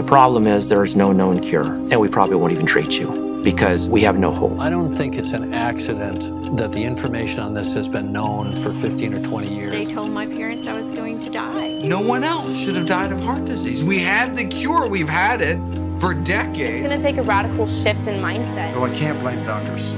The problem is there's no known cure, and we probably won't even treat you because we have no hope. I don't think it's an accident that the information on this has been known for 15 or 20 years. They told my parents I was going to die. No one else should have died of heart disease. We had the cure. We've had it for decades. It's going to take a radical shift in mindset. Oh, I can't blame doctors.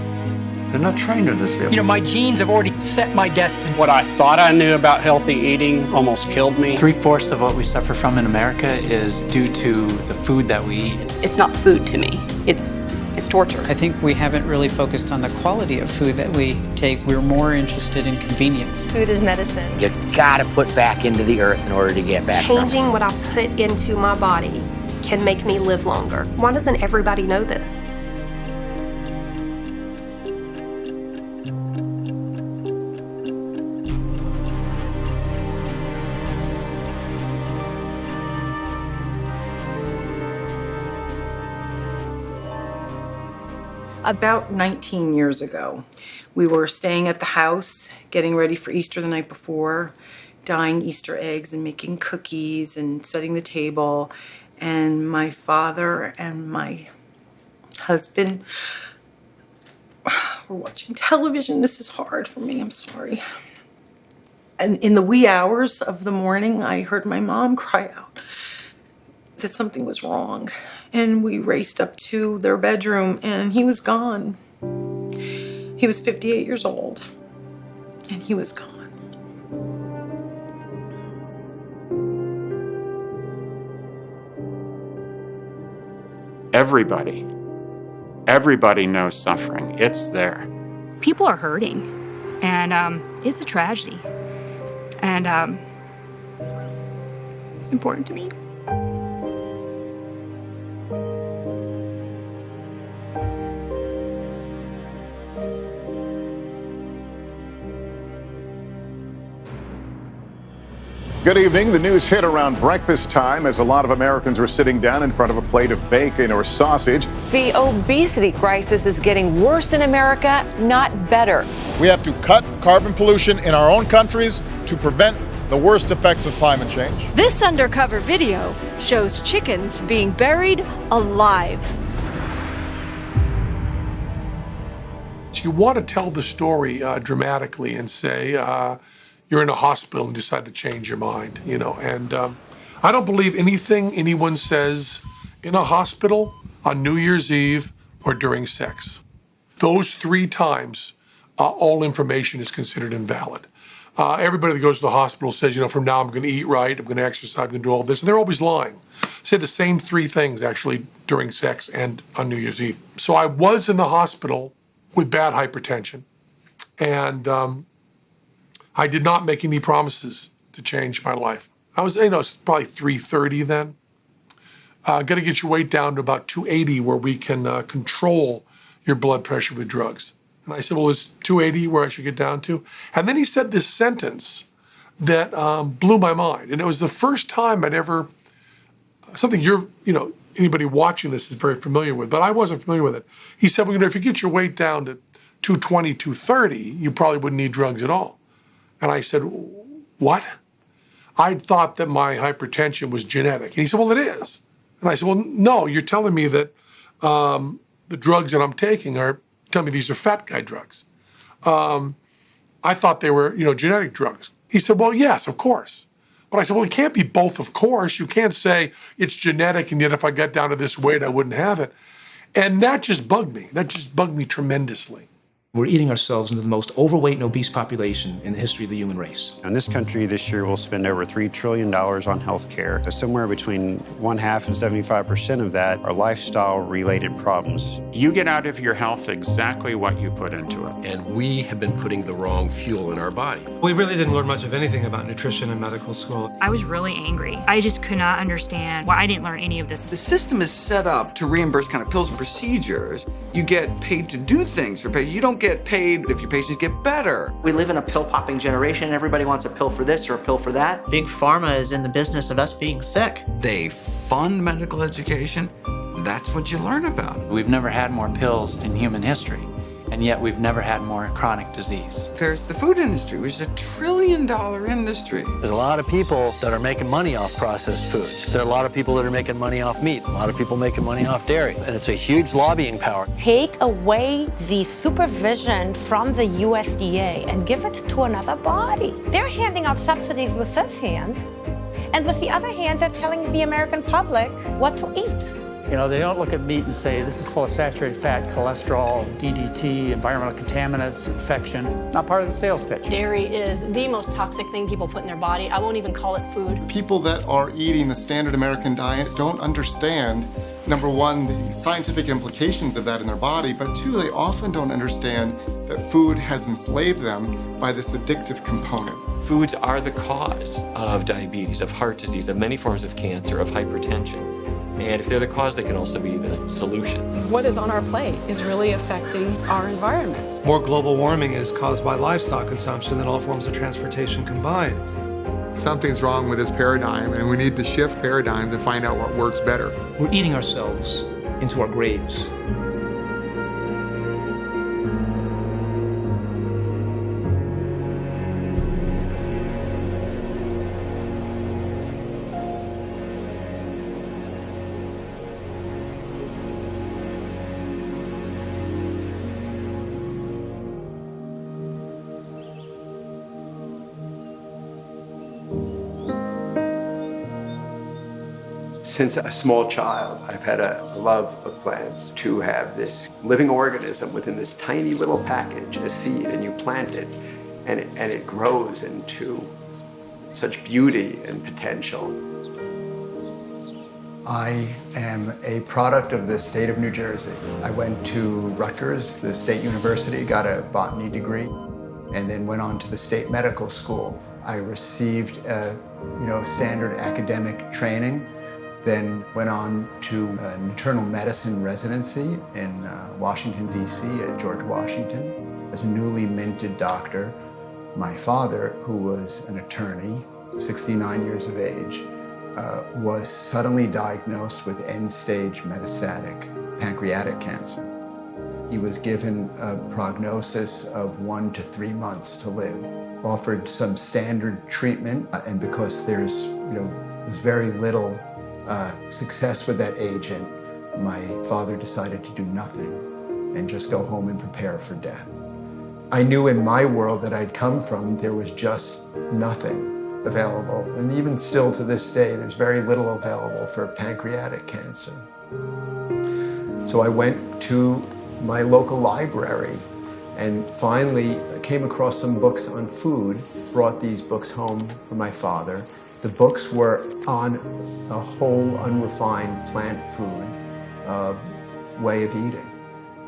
They're not trained in this field. You know, my genes have already set my destiny. What I thought I knew about healthy eating almost killed me. 3/4 of what we suffer from in America is due to the food that we eat. It's not food to me. It's torture. I think we haven't really focused on the quality of food that we take. We're more interested in convenience. Food is medicine. You gotta put back into the earth in order to get back. Changing what I put into my body can make me live longer. Why doesn't everybody know this? About 19 years ago, we were staying at the house, getting ready for Easter the night before, dyeing Easter eggs and making cookies and setting the table. And my father and my husband were watching television. This is hard for me, I'm sorry. And in the wee hours of the morning, I heard my mom cry out that something was wrong. And we raced up to their bedroom, and he was gone. He was 58 years old, and he was gone. Everybody knows suffering. It's there. People are hurting, and it's a tragedy. And it's important to me. Good evening. The news hit around breakfast time as a lot of Americans were sitting down in front of a plate of bacon or sausage. The obesity crisis is getting worse in America, not better. We have to cut carbon pollution in our own countries to prevent the worst effects of climate change. This undercover video shows chickens being buried alive. You want to tell the story dramatically and say, you're in a hospital and decide to change your mind, you know. And I don't believe anything anyone says in a hospital, on New Year's Eve, or during sex. Those 3 times, all information is considered invalid. Everybody that goes to the hospital says, you know, from now I'm going to eat right, I'm going to exercise, I'm going to do all this. And they're always lying. Say the same 3 things, actually, during sex and on New Year's Eve. So I was in the hospital with bad hypertension. And I did not make any promises to change my life. I was, you know, it's probably 330 then. Got to get your weight down to about 280 where we can control your blood pressure with drugs. And I said, well, is 280 where I should get down to? And then he said this sentence that blew my mind. And it was the first time I'd ever, something you're, you know, anybody watching this is very familiar with, but I wasn't familiar with it. He said, well, you know, if you get your weight down to 220, 230, you probably wouldn't need drugs at all. And I said, what? I'd thought that my hypertension was genetic. And he said, well, it is. And I said, well, no, you're telling me that the drugs that I'm taking are, telling me these are fat guy drugs. I thought they were, you know, genetic drugs. He said, well, yes, of course. But I said, well, it can't be both, of course. You can't say it's genetic, and yet if I got down to this weight, I wouldn't have it. And that just bugged me. That just bugged me tremendously. We're eating ourselves into the most overweight and obese population in the history of the human race. In this country this year, we'll spend over $3 trillion on health care. Somewhere between 1/2 and 75% of that are lifestyle-related problems. You get out of your health exactly what you put into it. And we have been putting the wrong fuel in our body. We really didn't learn much of anything about nutrition in medical school. I was really angry. I just could not understand why I didn't learn any of this. The system is set up to reimburse kind of pills and procedures. You get paid to do things for patients. You don't get paid if your patients get better. We live in a pill-popping generation. Everybody wants a pill for this or a pill for that. Big Pharma is in the business of us being sick. They fund medical education. That's what you learn about. We've never had more pills in human history. and yet we've never had more chronic disease. There's the food industry, which is a $1 trillion industry. There's a lot of people that are making money off processed foods. There are a lot of people that are making money off meat. A lot of people making money off dairy. And it's a huge lobbying power. Take away the supervision from the USDA and give it to another body. They're handing out subsidies with this hand, and with the other hand, they're telling the American public what to eat. You know, they don't look at meat and say, this is full of saturated fat, cholesterol, DDT, environmental contaminants, infection. Not part of the sales pitch. Dairy is the most toxic thing people put in their body. I won't even call it food. People that are eating the standard American diet don't understand, number one, the scientific implications of that in their body, but two, they often don't understand that food has enslaved them by this addictive component. Foods are the cause of diabetes, of heart disease, of many forms of cancer, of hypertension. And if they're the cause, they can also be the solution. What is on our plate is really affecting our environment. More global warming is caused by livestock consumption than all forms of transportation combined. Something's wrong with this paradigm, and we need to shift paradigms and find out what works better. We're eating ourselves into our graves. Since a small child, I've had a love of plants. To have this living organism within this tiny little package, a seed, and you plant it, and it grows into such beauty and potential. I am a product of the state of New Jersey. I went to Rutgers, the state university, got a botany degree, and then went on to the state medical school. I received standard academic training. Then went on to an internal medicine residency in Washington, D.C. at George Washington. As a newly minted doctor, my father, who was an attorney, 69 years of age, was suddenly diagnosed with end-stage metastatic pancreatic cancer. He was given a prognosis of 1 to 3 months to live, offered some standard treatment, and because there's very little success with that agent, my father decided to do nothing and just go home and prepare for death. I knew in my world that I'd come from, there was just nothing available. And even still to this day, there's very little available for pancreatic cancer. So I went to my local library and finally came across some books on food, brought these books home for my father. The books were on a whole unrefined plant food way of eating.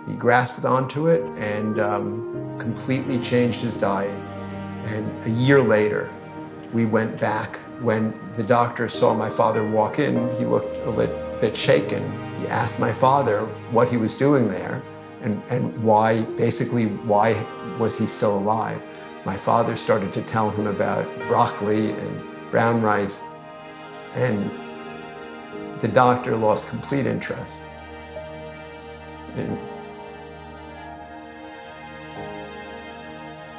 He grasped onto it and completely changed his diet. And a year later, we went back. When the doctor saw my father walk in, he looked a bit shaken. He asked my father what he was doing there and why was he still alive. My father started to tell him about broccoli and brown rice, and the doctor lost complete interest in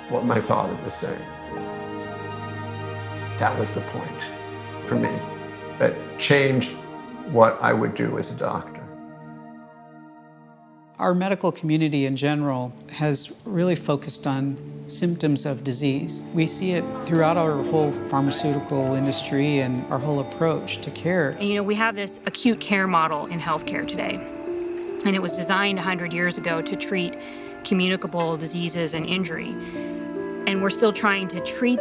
what my father was saying. That was the point for me that changed what I would do as a doctor. Our medical community in general has really focused on symptoms of disease. We see it throughout our whole pharmaceutical industry and our whole approach to care. And, we have this acute care model in healthcare today. And it was designed 100 years ago to treat communicable diseases and injury. And we're still trying to treat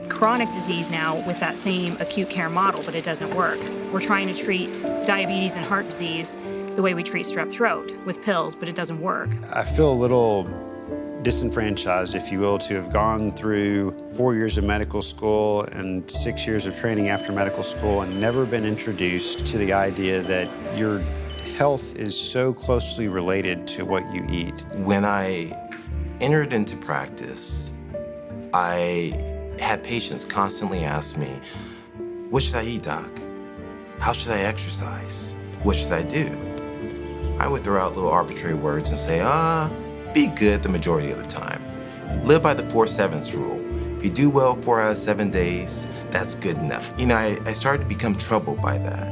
chronic disease now with that same acute care model, but it doesn't work. We're trying to treat diabetes and heart disease the way we treat strep throat with pills, but it doesn't work. I feel a little disenfranchised, if you will, to have gone through 4 years of medical school and 6 years of training after medical school and never been introduced to the idea that your health is so closely related to what you eat. When I entered into practice, I had patients constantly ask me, what should I eat, doc? How should I exercise? What should I do? I would throw out little arbitrary words and say, be good the majority of the time. Live by the 4-7s rule. If you do well 4 out of 7 days, that's good enough. I started to become troubled by that,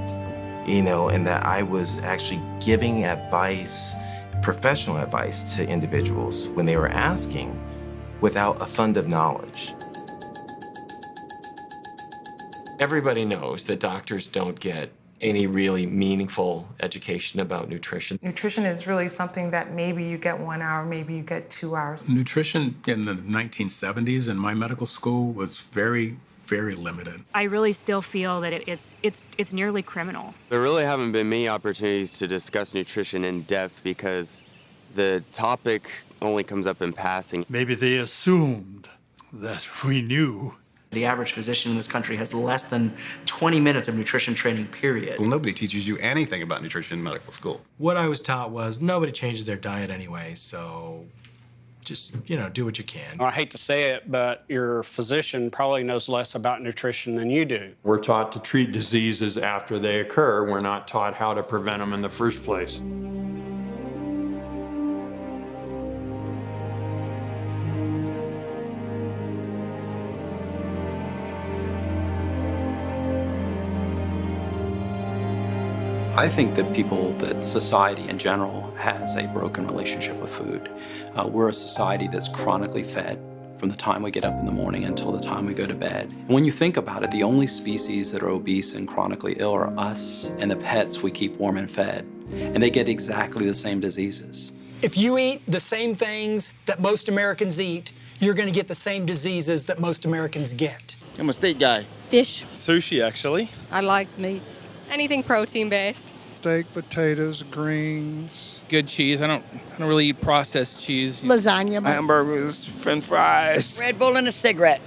and that I was actually giving advice, professional advice to individuals when they were asking without a fund of knowledge. Everybody knows that doctors don't get any really meaningful education about nutrition. Nutrition is really something that maybe you get 1 hour, maybe you get 2 hours. Nutrition in the 1970s in my medical school was very, very limited. I really still feel that it's nearly criminal. There really haven't been many opportunities to discuss nutrition in depth because the topic only comes up in passing. Maybe they assumed that we knew. The average physician in this country has less than 20 minutes of nutrition training, period. Well, nobody teaches you anything about nutrition in medical school. What I was taught was nobody changes their diet anyway, so just, do what you can. I hate to say it, but your physician probably knows less about nutrition than you do. We're taught to treat diseases after they occur. We're not taught how to prevent them in the first place. I think that society in general has a broken relationship with food. We're a society that's chronically fed from the time we get up in the morning until the time we go to bed. And when you think about it, the only species that are obese and chronically ill are us and the pets we keep warm and fed. And they get exactly the same diseases. If you eat the same things that most Americans eat, you're going to get the same diseases that most Americans get. I'm a steak guy. Fish. Sushi, actually. I like meat. Anything protein-based. Steak, potatoes, greens. Good cheese. I don't really eat processed cheese. Lasagna. Hamburgers, french fries. Red Bull and a cigarette,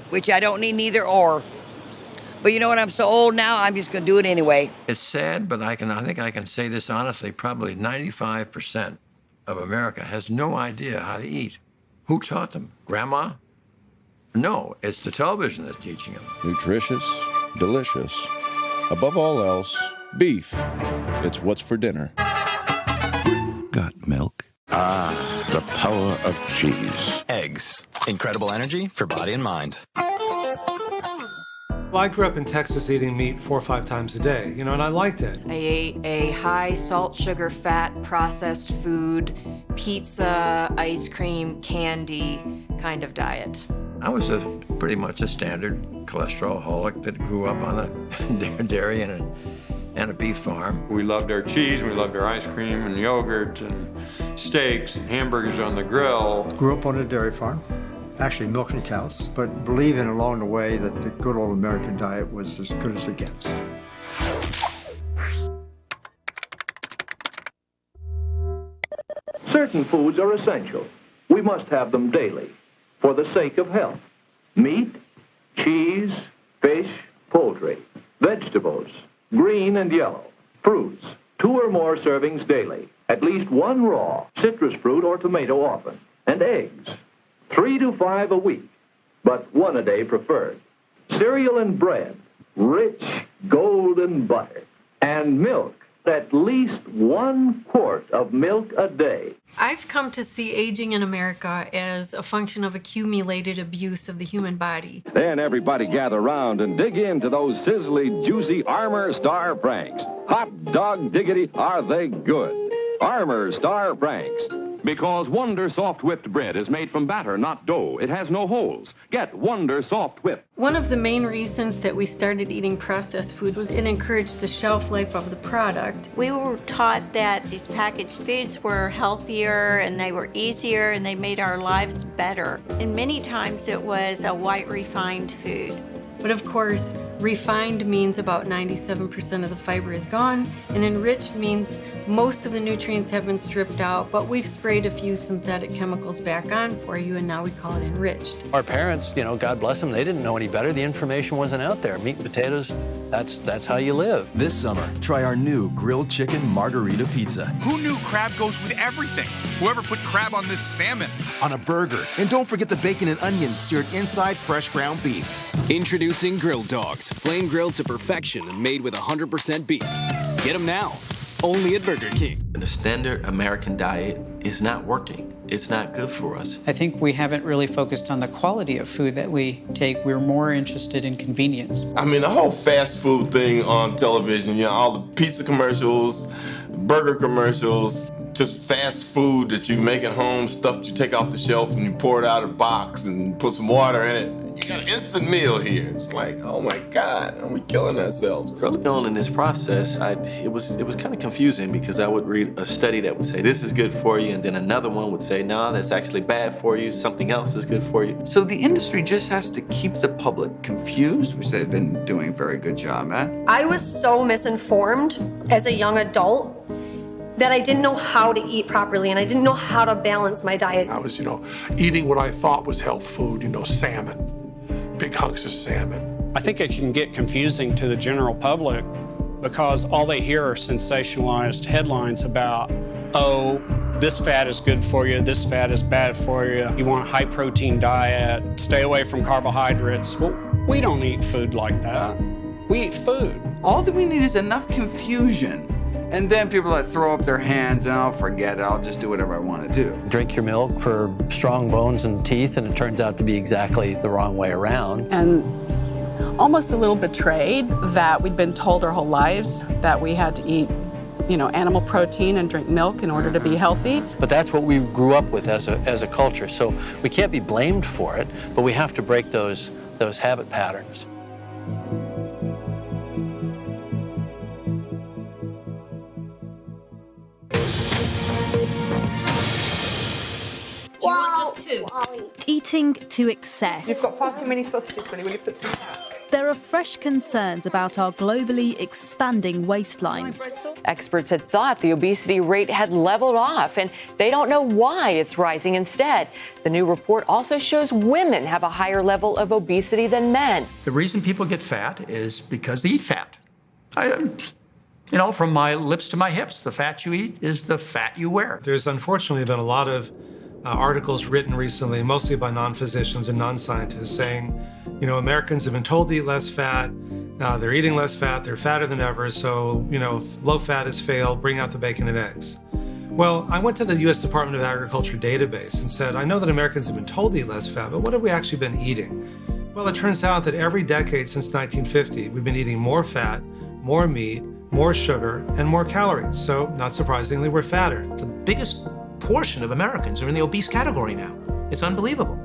which I don't need neither or. But you know what? I'm so old now, I'm just going to do it anyway. It's sad, but I think I can say this honestly. Probably 95% of America has no idea how to eat. Who taught them? Grandma? No, it's the television that's teaching them. Nutritious, delicious. Above all else, beef. It's what's for dinner. Got milk? Ah, the power of cheese. Eggs. Incredible energy for body and mind. Well, I grew up in Texas eating meat 4 or 5 times a day, and I liked it. I ate a high salt, sugar, fat, processed food, pizza, ice cream, candy kind of diet. I was pretty much a standard cholesterol-holic that grew up on a dairy and a beef farm. We loved our cheese, we loved our ice cream and yogurt and steaks and hamburgers on the grill. Grew up on a dairy farm, actually milking cows, but believing along the way that the good old American diet was as good as it gets. Certain foods are essential. We must have them daily for the sake of health. Meat, cheese, fish, poultry, vegetables, green and yellow, fruits, 2 or more servings daily, at least 1 raw, citrus fruit or tomato often, and eggs, 3 to 5 a week, but 1 a day preferred. Cereal and bread, rich golden butter, and milk, at least 1 quart of milk a day. I've come to see aging in America as a function of accumulated abuse of the human body. Then everybody gather round and dig into those sizzly, juicy Armour Star Franks. Hot dog diggity, are they good? Armour Star Franks. Because Wonder Soft Whipped Bread is made from batter, not dough. It has no holes. Get Wonder Soft Whipped. One of the main reasons that we started eating processed food was it encouraged the shelf life of the product. We were taught that these packaged foods were healthier and they were easier and they made our lives better. And many times it was a white refined food. But of course, refined means about 97% of the fiber is gone, and enriched means most of the nutrients have been stripped out, but we've sprayed a few synthetic chemicals back on for you, and now we call it enriched. Our parents, God bless them, they didn't know any better. The information wasn't out there. Meat and potatoes, that's how you live. This summer, try our new grilled chicken margarita pizza. Who knew crab goes with everything? Whoever put crab on this salmon? On a burger. And don't forget the bacon and onions seared inside fresh ground beef. Introducing Grilled Dogs, flame grilled to perfection and made with 100% beef. Get them now. only at Burger King. The standard American diet is not working. It's not good for us. I think we haven't really focused on the quality of food that we take. We're more interested in convenience. I mean, the whole fast food thing on television, you know, all the pizza commercials, burger commercials, just fast food that you make at home, stuff you take off the shelf and you pour it out of a box and put some water in it. You got an instant meal here. It's like, oh my God, are we killing ourselves? Early on in this process, it was kind of confusing because I would read a study that would say this is good for you, and then another one would say, no, that's actually bad for you. Something else is good for you. So the industry just has to keep the public confused, which they've been doing a very good job at. I was so misinformed as a young adult that I didn't know how to eat properly and I didn't know how to balance my diet. I was, eating what I thought was health food, salmon, big hunks of salmon. I think it can get confusing to the general public because all they hear are sensationalized headlines about, oh, this fat is good for you, this fat is bad for you, you want a high protein diet, stay away from carbohydrates. Well, we don't eat food like that. We eat food. All that we need is enough confusion. And then people that throw up their hands and I'll forget it, I'll just do whatever I want to do. Drink your milk for strong bones and teeth, and it turns out to be exactly the wrong way around. And almost a little betrayed that we'd been told our whole lives that we had to eat, animal protein and drink milk in order to be healthy. But that's what we grew up with as a culture. So we can't be blamed for it, but we have to break those habit patterns. Eating to excess. You've got far too many sausages, Willie. Will you put some back? There are fresh concerns about our globally expanding waistlines. Experts had thought the obesity rate had leveled off, and they don't know why it's rising instead. The new report also shows women have a higher level of obesity than men. The reason people get fat is because they eat fat. From my lips to my hips, the fat you eat is the fat you wear. There's unfortunately been a lot of articles written recently, mostly by non-physicians and non-scientists, saying, Americans have been told to eat less fat, they're eating less fat, they're fatter than ever, so, if low fat has failed, bring out the bacon and eggs. Well, I went to the U.S. Department of Agriculture database and said, I know that Americans have been told to eat less fat, but what have we actually been eating? Well, it turns out that every decade since 1950, we've been eating more fat, more meat, more sugar, and more calories. So, not surprisingly, we're fatter. The biggest portion of Americans are in the obese category now. It's unbelievable.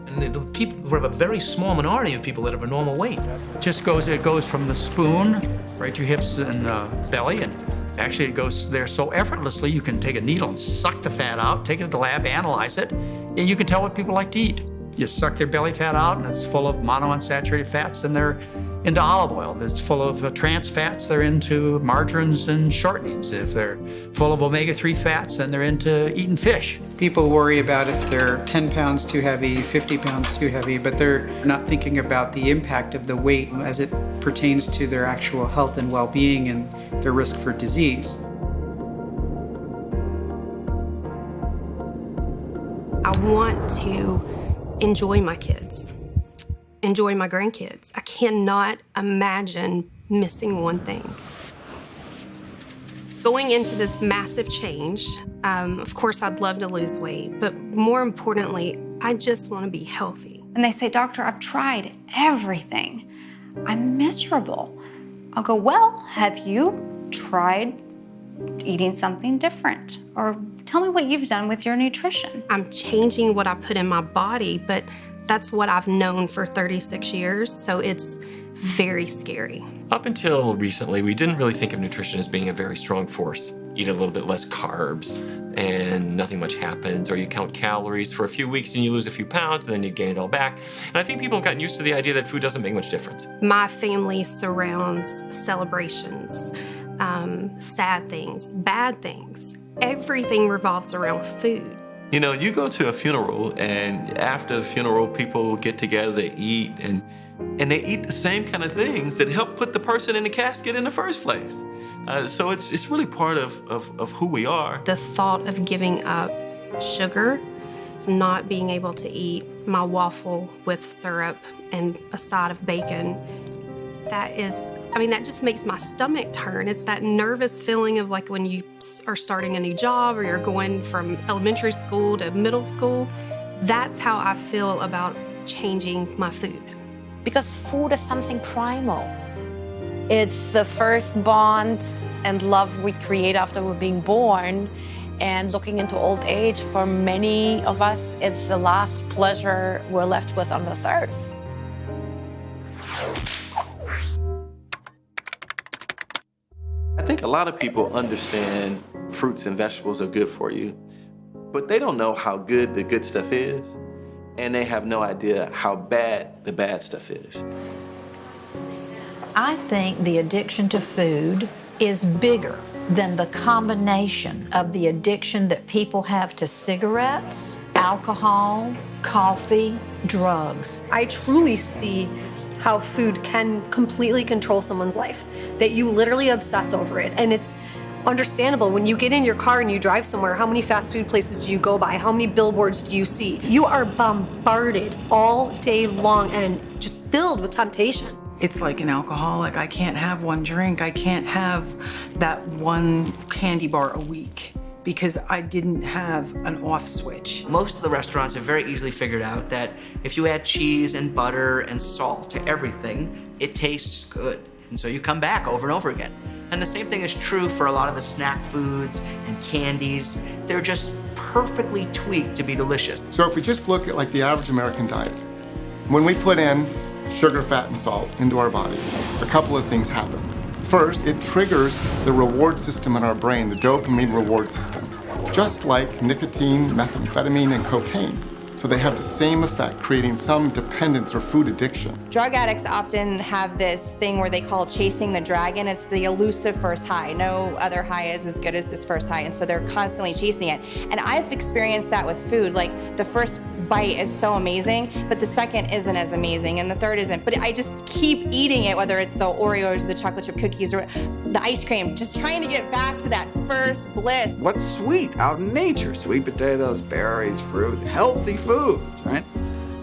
And the people, we have a very small minority of people that have a normal weight. It goes from the spoon right to your hips and belly, and actually it goes there so effortlessly you can take a needle and suck the fat out, take it to the lab, analyze it, and you can tell what people like to eat. You suck their belly fat out and it's full of monounsaturated fats, and they're into olive oil. That's full of trans fats, they're into margarines and shortenings. If they're full of omega-3 fats, then they're into eating fish. People worry about if they're 10 pounds too heavy, 50 pounds too heavy, but they're not thinking about the impact of the weight as it pertains to their actual health and well-being and their risk for disease. I want to enjoy my kids, enjoy my grandkids. I cannot imagine missing one thing. Going into this massive change, of course, I'd love to lose weight, but more importantly, I just want to be healthy. And they say, Doctor, I've tried everything. I'm miserable. I'll go, well, have you tried eating something different? Or tell me what you've done with your nutrition. I'm changing what I put in my body, but that's what I've known for 36 years, so it's very scary. Up until recently, we didn't really think of nutrition as being a very strong force. Eat a little bit less carbs and nothing much happens, or you count calories for a few weeks and you lose a few pounds and then you gain it all back. And I think people have gotten used to the idea that food doesn't make much difference. My family surrounds celebrations, sad things, bad things. Everything revolves around food. You know, you go to a funeral, and after the funeral, people get together, they eat, and they eat the same kind of things that help put the person in the casket in the first place. So it's really part of who we are. The thought of giving up sugar, not being able to eat my waffle with syrup and a side of bacon, that is, I mean, that just makes my stomach turn. It's that nervous feeling of like when you are starting a new job or you're going from elementary school to middle school. That's how I feel about changing my food. Because food is something primal. It's the first bond and love we create after we're being born. And looking into old age, for many of us, it's the last pleasure we're left with on this earth. I think a lot of people understand fruits and vegetables are good for you, but they don't know how good the good stuff is, and they have no idea how bad the bad stuff is. I think the addiction to food is bigger than the combination of the addiction that people have to cigarettes, alcohol, coffee, drugs. I truly see how food can completely control someone's life, that you literally obsess over it. And it's understandable. When you get in your car and you drive somewhere, how many fast food places do you go by? How many billboards do you see? You are bombarded all day long and just filled with temptation. It's like an alcoholic. I can't have one drink. I can't have that one candy bar a week because I didn't have an off switch. Most of the restaurants have very easily figured out that if you add cheese and butter and salt to everything, it tastes good. And so you come back over and over again. And the same thing is true for a lot of the snack foods and candies. They're just perfectly tweaked to be delicious. So if we just look at like the average American diet, when we put in sugar, fat, and salt into our body, a couple of things happen. First, it triggers the reward system in our brain, the dopamine reward system, just like nicotine, methamphetamine, and cocaine. So they have the same effect, creating some dependence or food addiction. Drug addicts often have this thing where they call chasing the dragon. It's the elusive first high. No other high is as good as this first high, and so they're constantly chasing it. And I've experienced that with food. Like, the first bite is so amazing, but the second isn't as amazing, and the third isn't. But I just keep eating it, whether it's the Oreos or the chocolate chip cookies or the ice cream, just trying to get back to that first bliss. What's sweet out in nature? Sweet potatoes, berries, fruit, healthy foods, right?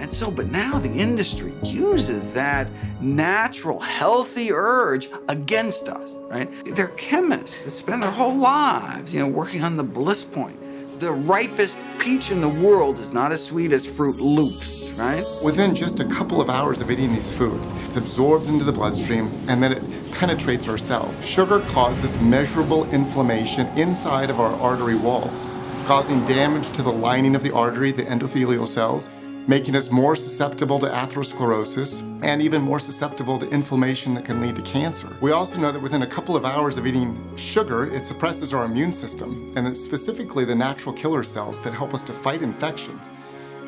And so, but now the industry uses that natural, healthy urge against us, right? They're chemists that spend their whole lives, working on the bliss point. The ripest peach in the world is not as sweet as Fruit Loops, right? Within just a couple of hours of eating these foods, it's absorbed into the bloodstream and then it penetrates our cell. Sugar causes measurable inflammation inside of our artery walls, causing damage to the lining of the artery, the endothelial cells, making us more susceptible to atherosclerosis and even more susceptible to inflammation that can lead to cancer. We also know that within a couple of hours of eating sugar, it suppresses our immune system, and it's specifically the natural killer cells that help us to fight infections.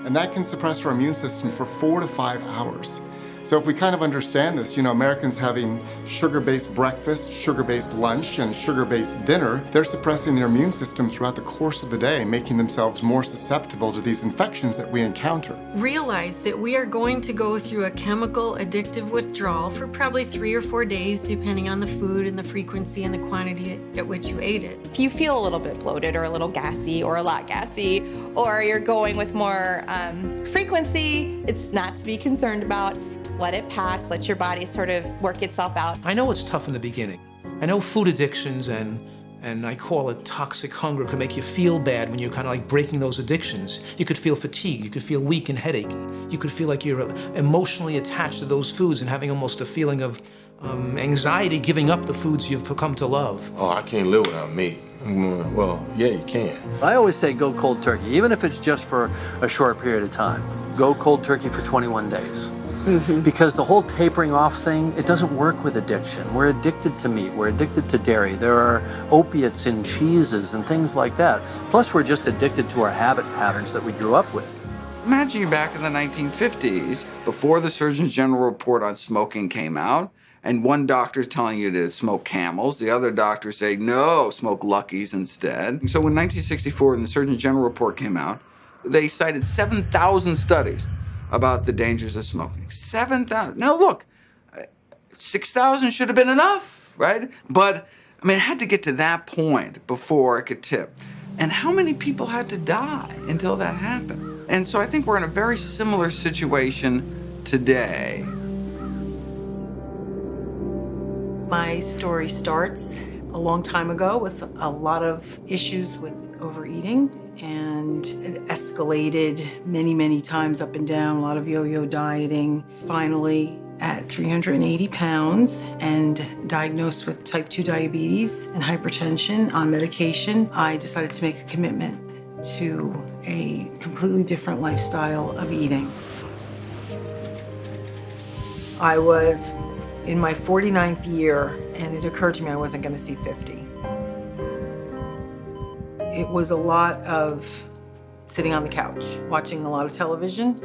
And that can suppress our immune system for 4 to 5 hours. So if we kind of understand this, Americans having sugar-based breakfast, sugar-based lunch, and sugar-based dinner, they're suppressing their immune system throughout the course of the day, making themselves more susceptible to these infections that we encounter. Realize that we are going to go through a chemical addictive withdrawal for probably 3 or 4 days, depending on the food and the frequency and the quantity at which you ate it. If you feel a little bit bloated or a little gassy or a lot gassy, or you're going with more frequency, it's not to be concerned about. Let it pass, let your body sort of work itself out. I know it's tough in the beginning. I know food addictions and I call it toxic hunger can make you feel bad when you're kind of like breaking those addictions. You could feel fatigue, you could feel weak and headachy. You could feel like you're emotionally attached to those foods and having almost a feeling of anxiety giving up the foods you've come to love. Oh, I can't live without meat. Well, yeah, you can. I always say go cold turkey, even if it's just for a short period of time. Go cold turkey for 21 days. Because the whole tapering off thing, it doesn't work with addiction. We're addicted to meat, we're addicted to dairy. There are opiates in cheeses and things like that. Plus, we're just addicted to our habit patterns that we grew up with. Imagine you're back in the 1950s, before the Surgeon General report on smoking came out, and one doctor's telling you to smoke Camels, the other doctor saying, no, smoke Luckies instead. So when 1964, when the Surgeon General report came out, they cited 7,000 studies about the dangers of smoking. 7,000. Now look, 6,000 should have been enough, right? But, it had to get to that point before it could tip. And how many people had to die until that happened? And so I think we're in a very similar situation today. My story starts a long time ago with a lot of issues with overeating, and it escalated many, many times up and down, a lot of yo-yo dieting. Finally, at 380 pounds and diagnosed with type 2 diabetes and hypertension on medication, I decided to make a commitment to a completely different lifestyle of eating. I was in my 49th year, and it occurred to me I wasn't going to see 50. It was a lot of sitting on the couch, watching a lot of television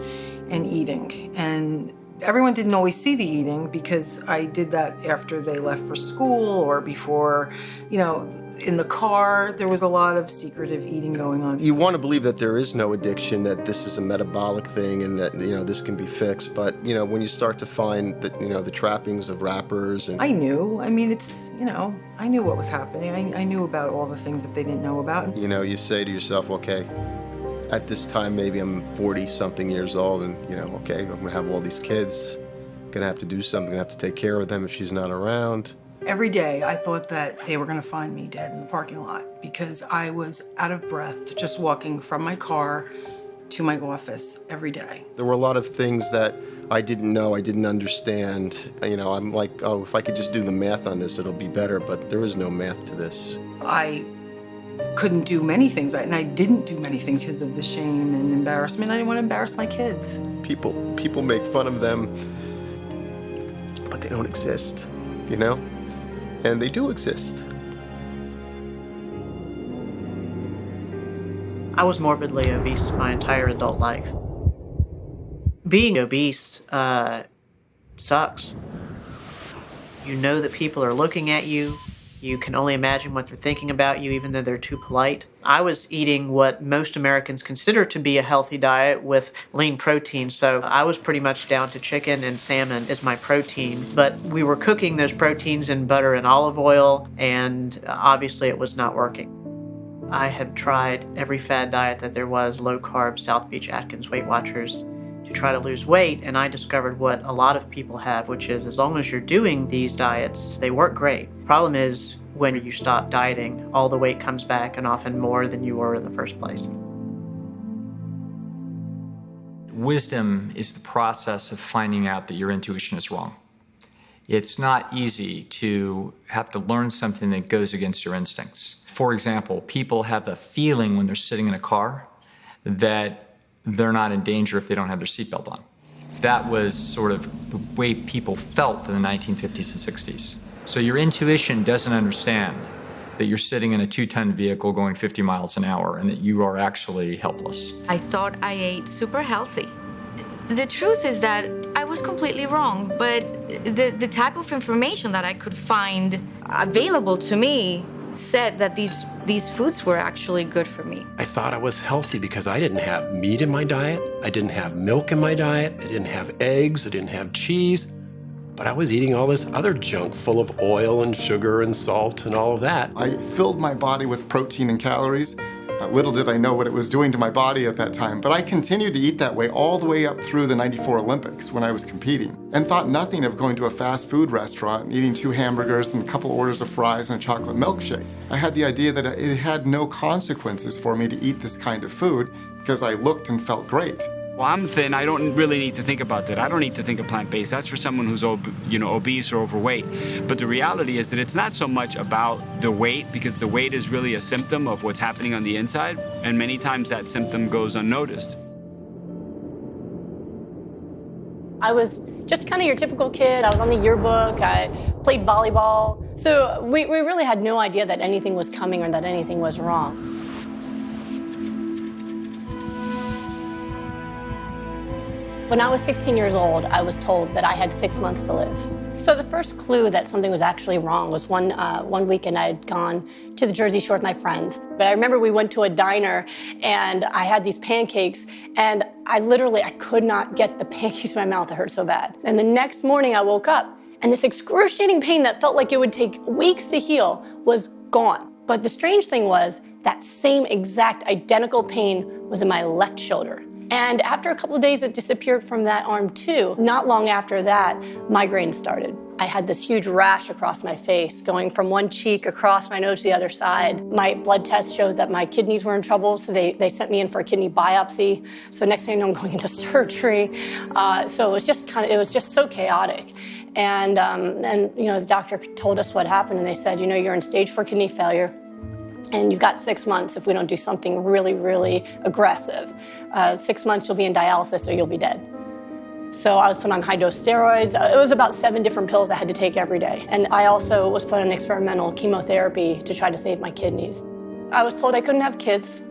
and eating. And everyone didn't always see the eating because I did that after they left for school or before, in the car. There was a lot of secretive eating going on. You want to believe that there is no addiction, that this is a metabolic thing and that, this can be fixed. But, when you start to find that, the trappings of rappers and... I knew. I knew what was happening. I knew about all the things that they didn't know about. You say to yourself, okay, at this time, maybe I'm 40-something years old and, okay, I'm going to have all these kids. I'm going to have to do something. I'm going to have to take care of them if she's not around. Every day, I thought that they were going to find me dead in the parking lot because I was out of breath just walking from my car to my office every day. There were a lot of things that I didn't know, I didn't understand. I'm like, oh, if I could just do the math on this, it'll be better, but there is no math to this. I couldn't do many things, and I didn't do many things because of the shame and embarrassment. I didn't want to embarrass my kids. People make fun of them, but they don't exist, And they do exist. I was morbidly obese my entire adult life. Being obese sucks. You know that people are looking at you. You can only imagine what they're thinking about you, even though they're too polite. I was eating what most Americans consider to be a healthy diet with lean protein, so I was pretty much down to chicken and salmon as my protein. But we were cooking those proteins in butter and olive oil, and obviously it was not working. I had tried every fad diet that there was, low carb, South Beach, Atkins, Weight Watchers, to try to lose weight, and I discovered what a lot of people have, which is as long as you're doing these diets, they work great. Problem is, when you stop dieting, all the weight comes back and often more than you were in the first place. Wisdom is the process of finding out that your intuition is wrong. It's not easy to have to learn something that goes against your instincts. For example, people have the feeling when they're sitting in a car that they're not in danger if they don't have their seatbelt on. That was sort of the way people felt in the 1950s and 60s. So your intuition doesn't understand that you're sitting in a 2-ton vehicle going 50 miles an hour and that you are actually helpless. I thought I ate super healthy. The truth is that I was completely wrong, but the type of information that I could find available to me said that these foods were actually good for me. I thought I was healthy because I didn't have meat in my diet, I didn't have milk in my diet, I didn't have eggs, I didn't have cheese, but I was eating all this other junk full of oil and sugar and salt and all of that. I filled my body with protein and calories. Little did I know what it was doing to my body at that time, but I continued to eat that way all the way up through the '94 Olympics when I was competing, and thought nothing of going to a fast food restaurant and eating 2 hamburgers and a couple orders of fries and a chocolate milkshake. I had the idea that it had no consequences for me to eat this kind of food because I looked and felt great. Well, I'm thin. I don't really need to think about that. I don't need to think of plant-based. That's for someone who's obese or overweight. But the reality is that it's not so much about the weight, because the weight is really a symptom of what's happening on the inside, and many times that symptom goes unnoticed. I was just kind of your typical kid. I was on the yearbook. I played volleyball. So we really had no idea that anything was coming or that anything was wrong. When I was 16 years old, I was told that I had 6 months to live. So the first clue that something was actually wrong was one weekend I had gone to the Jersey Shore with my friends. But I remember we went to a diner and I had these pancakes and I could not get the pancakes in my mouth. It hurt so bad. And the next morning I woke up and this excruciating pain that felt like it would take weeks to heal was gone. But the strange thing was that same exact identical pain was in my left shoulder. And after a couple of days, it disappeared from that arm too. Not long after that, migraines started. I had this huge rash across my face, going from one cheek across my nose to the other side. My blood test showed that my kidneys were in trouble, so they sent me in for a kidney biopsy. So next thing I know, I'm going into surgery. So it was just so chaotic. And the doctor told us what happened, and they said, you're in stage 4 kidney failure, and you've got 6 months if we don't do something really, really aggressive. 6 months you'll be in dialysis or you'll be dead. So I was put on high-dose steroids. It was about 7 different pills I had to take every day. And I also was put on experimental chemotherapy to try to save my kidneys. I was told I couldn't have kids.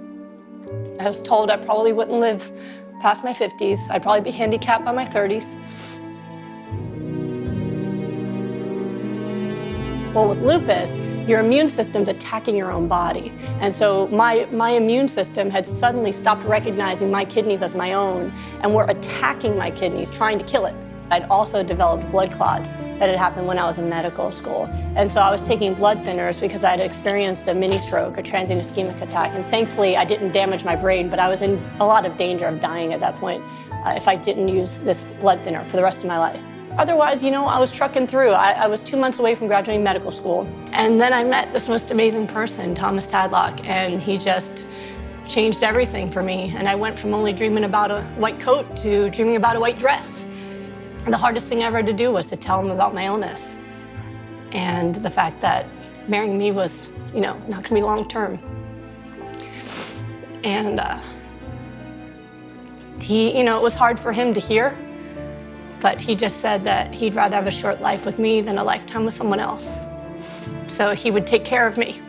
I was told I probably wouldn't live past my 50s. I'd probably be handicapped by my 30s. Well, with lupus, your immune system's attacking your own body. And so my immune system had suddenly stopped recognizing my kidneys as my own and were attacking my kidneys, trying to kill it. I'd also developed blood clots that had happened when I was in medical school. And so I was taking blood thinners because I'd experienced a mini stroke, a transient ischemic attack. And thankfully, I didn't damage my brain, but I was in a lot of danger of dying at that point if I didn't use this blood thinner for the rest of my life. Otherwise, I was trucking through. I was 2 months away from graduating medical school. And then I met this most amazing person, Thomas Tadlock, and he just changed everything for me. And I went from only dreaming about a white coat to dreaming about a white dress. And the hardest thing I ever had to do was to tell him about my illness and the fact that marrying me was, not going to be long term. And it was hard for him to hear. But he just said that he'd rather have a short life with me than a lifetime with someone else. So he would take care of me.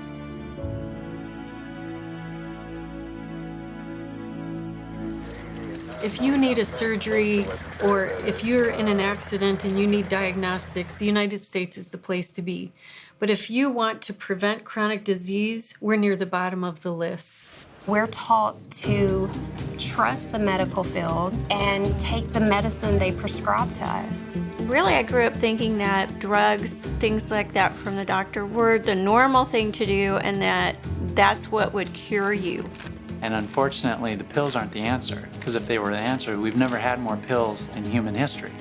If you need a surgery or if you're in an accident and you need diagnostics, the United States is the place to be. But if you want to prevent chronic disease, we're near the bottom of the list. We're taught to trust the medical field and take the medicine they prescribe to us. Really, I grew up thinking that drugs, things like that from the doctor were the normal thing to do and that that's what would cure you. And unfortunately, the pills aren't the answer, because if they were the answer, we've never had more pills in human history,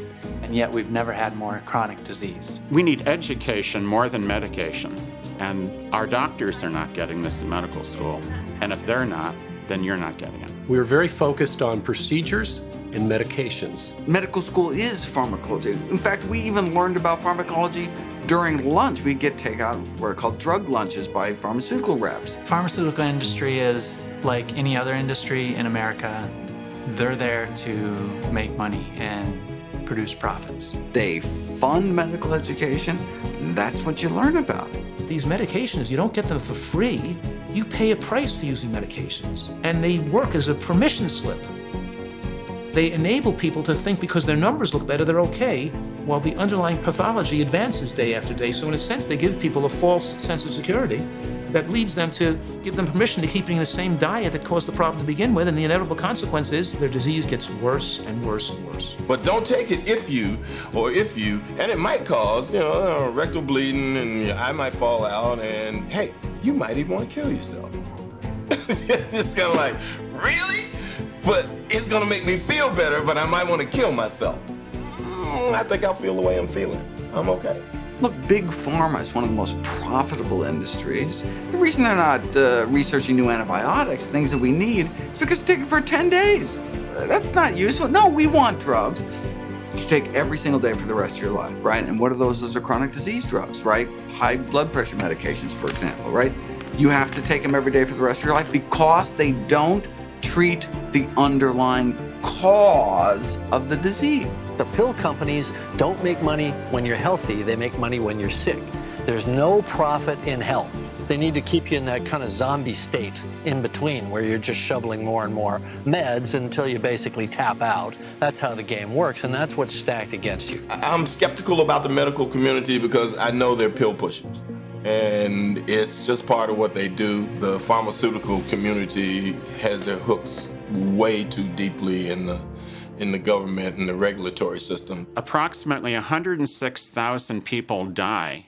and yet we've never had more chronic disease. We need education more than medication. And our doctors are not getting this in medical school. And if they're not, then you're not getting it. We're very focused on procedures and medications. Medical school is pharmacology. In fact, we even learned about pharmacology during lunch. We get takeout what are called drug lunches by pharmaceutical reps. Pharmaceutical industry is like any other industry in America. They're there to make money and produce profits. They fund medical education. That's what you learn about. These medications, you don't get them for free. You pay a price for using medications, and they work as a permission slip. They enable people to think because their numbers look better, they're okay, while the underlying pathology advances day after day. So in a sense, they give people a false sense of security that leads them to give them permission to keep eating the same diet that caused the problem to begin with, and the inevitable consequence is their disease gets worse and worse and worse. But don't take it if you, and it might cause, rectal bleeding and your eye might fall out, and hey, you might even want to kill yourself. It's kind of like, really? But it's gonna make me feel better, but I might want to kill myself. I think I'll feel the way I'm feeling. I'm okay. Look, big pharma is one of the most profitable industries. The reason they're not researching new antibiotics, things that we need, is because it's taken for 10 days. That's not useful. No, we want drugs you take every single day for the rest of your life, right? And what are those? Those are chronic disease drugs, right? High blood pressure medications, for example, right? You have to take them every day for the rest of your life because they don't treat the underlying cause of the disease. The pill companies don't make money when you're healthy, they make money when you're sick. There's no profit in health. They need to keep you in that kind of zombie state in between where you're just shoveling more and more meds until you basically tap out. That's how the game works, and that's what's stacked against you. I'm skeptical about the medical community because I know they're pill pushers. And it's just part of what they do. The pharmaceutical community has their hooks way too deeply in the government and the regulatory system. Approximately 106,000 people die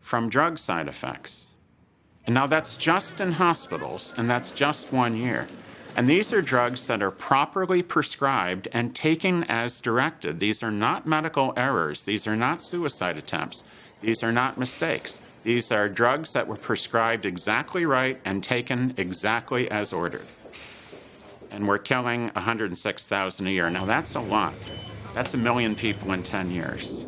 from drug side effects. And now that's just in hospitals, and that's just 1 year. And these are drugs that are properly prescribed and taken as directed. These are not medical errors. These are not suicide attempts. These are not mistakes. These are drugs that were prescribed exactly right and taken exactly as ordered. And we're killing 106,000 a year. Now that's a lot. That's 1 million people in 10 years.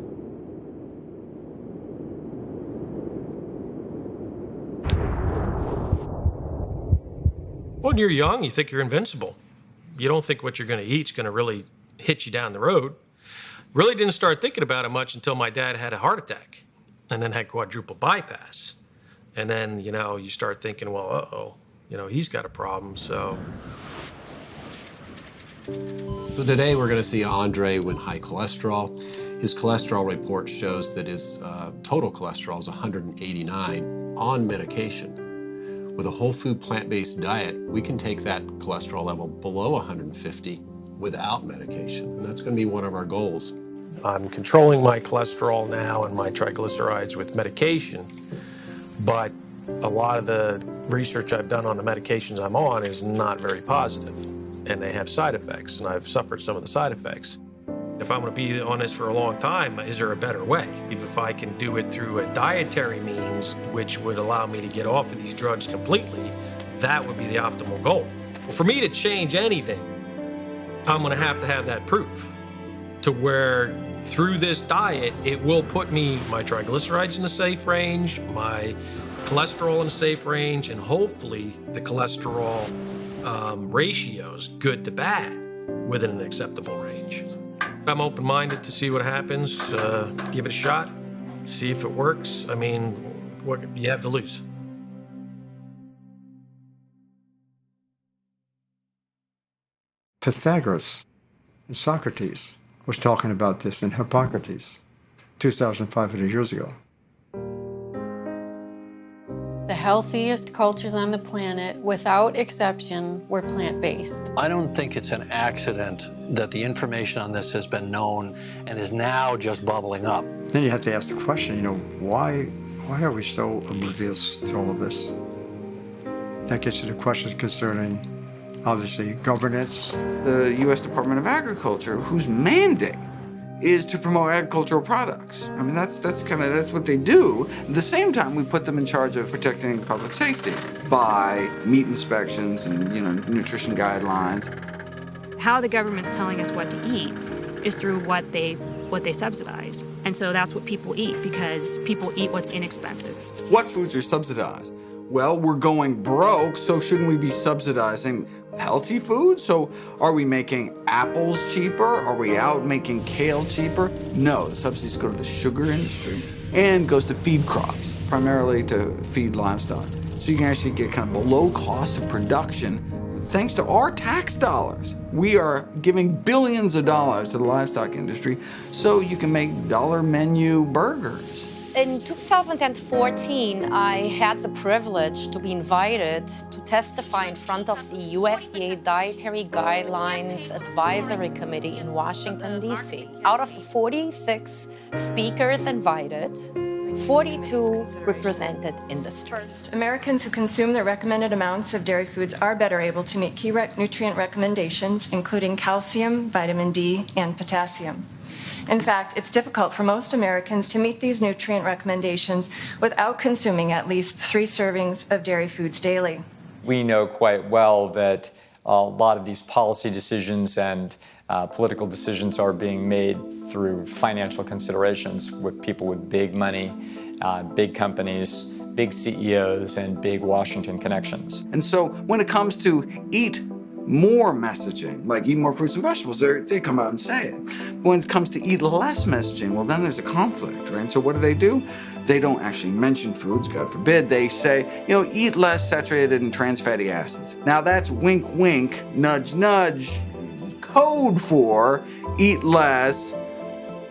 When you're young, you think you're invincible. You don't think what you're going to eat is going to really hit you down the road. Really didn't start thinking about it much until my dad had a heart attack and then had quadruple bypass. And then, you start thinking, well, uh-oh, he's got a problem, So today we're going to see Andre with high cholesterol. His cholesterol report shows that his total cholesterol is 189 on medication. With a whole food plant-based diet, we can take that cholesterol level below 150 without medication. And that's going to be one of our goals. I'm controlling my cholesterol now and my triglycerides with medication, but a lot of the research I've done on the medications I'm on is not very positive, and they have side effects, and I've suffered some of the side effects. If I'm going to be on this for a long time, is there a better way? If I can do it through a dietary means, which would allow me to get off of these drugs completely, that would be the optimal goal. Well, for me to change anything, I'm going to have that proof to where through this diet, it will put my triglycerides in a safe range, my cholesterol in a safe range, and hopefully the cholesterol ratios, good to bad, within an acceptable range. I'm open-minded to see what happens, give it a shot, see if it works. I mean, what you have to lose? Pythagoras and Socrates was talking about this in Hippocrates 2,500 years ago. The healthiest cultures on the planet, without exception, were plant-based. I don't think it's an accident that the information on this has been known and is now just bubbling up. Then you have to ask the question, why are we so oblivious to all of this? That gets you to questions concerning, obviously, governance. The U.S. Department of Agriculture, whose mandate is to promote agricultural products. I mean, that's what they do. At the same time, we put them in charge of protecting public safety by meat inspections and, nutrition guidelines. How the government's telling us what to eat is through what they subsidize. And so that's what people eat, because people eat what's inexpensive. What foods are subsidized? Well, we're going broke, so shouldn't we be subsidizing healthy food? So are we making apples cheaper? Are we out making kale cheaper? No, the subsidies go to the sugar industry and goes to feed crops, primarily to feed livestock. So you can actually get kind of below cost of production thanks to our tax dollars. We are giving billions of dollars to the livestock industry so you can make dollar menu burgers. In 2014, I had the privilege to be invited to testify in front of the USDA Dietary Guidelines Advisory Committee in Washington, D.C. Out of the 46 speakers invited, 42 represented industry. First, Americans who consume the recommended amounts of dairy foods are better able to meet key nutrient recommendations, including calcium, vitamin D, and potassium. In fact, it's difficult for most Americans to meet these nutrient recommendations without consuming at least 3 servings of dairy foods daily. We know quite well that a lot of these policy decisions and political decisions are being made through financial considerations with people with big money, big companies, big CEOs, and big Washington connections. And so when it comes to eat more messaging, like eat more fruits and vegetables, they come out and say it. But when it comes to eat less messaging, well, then there's a conflict, right? And so what do? They don't actually mention foods, God forbid. They say, eat less saturated and trans fatty acids. Now that's wink, wink, nudge, nudge, code for eat less,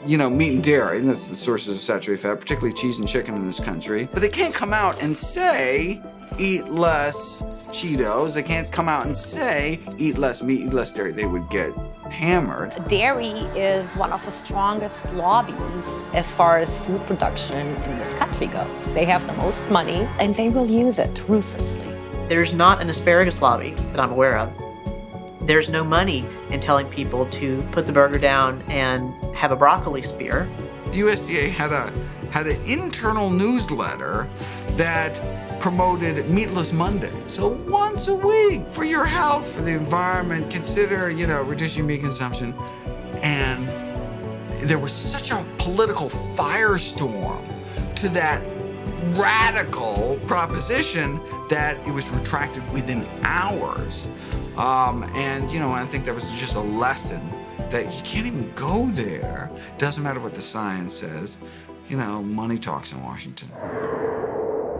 meat and dairy, and that's the sources of saturated fat, particularly cheese and chicken in this country. But they can't come out and say, eat less Cheetos. They can't come out and say, eat less meat, eat less dairy. They would get hammered. Dairy is one of the strongest lobbies as far as food production in this country goes. They have the most money, and they will use it ruthlessly. There's not an asparagus lobby that I'm aware of. There's no money in telling people to put the burger down and have a broccoli spear. The USDA had an internal newsletter that promoted Meatless Monday. So once a week, for your health, for the environment, consider, reducing meat consumption. And there was such a political firestorm to that radical proposition that it was retracted within hours. I think that was just a lesson that you can't even go there. Doesn't matter what the science says. Money talks in Washington.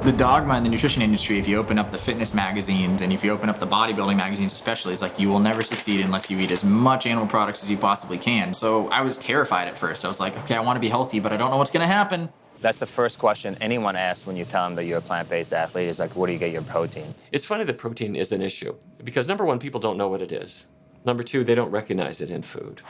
The dogma in the nutrition industry, if you open up the fitness magazines and if you open up the bodybuilding magazines especially, is like you will never succeed unless you eat as much animal products as you possibly can. So I was terrified at first. I was like, okay, I want to be healthy, but I don't know what's going to happen. That's the first question anyone asks when you tell them that you're a plant-based athlete is like, where do you get your protein? It's funny that protein is an issue because number one, people don't know what it is. Number two, they don't recognize it in food.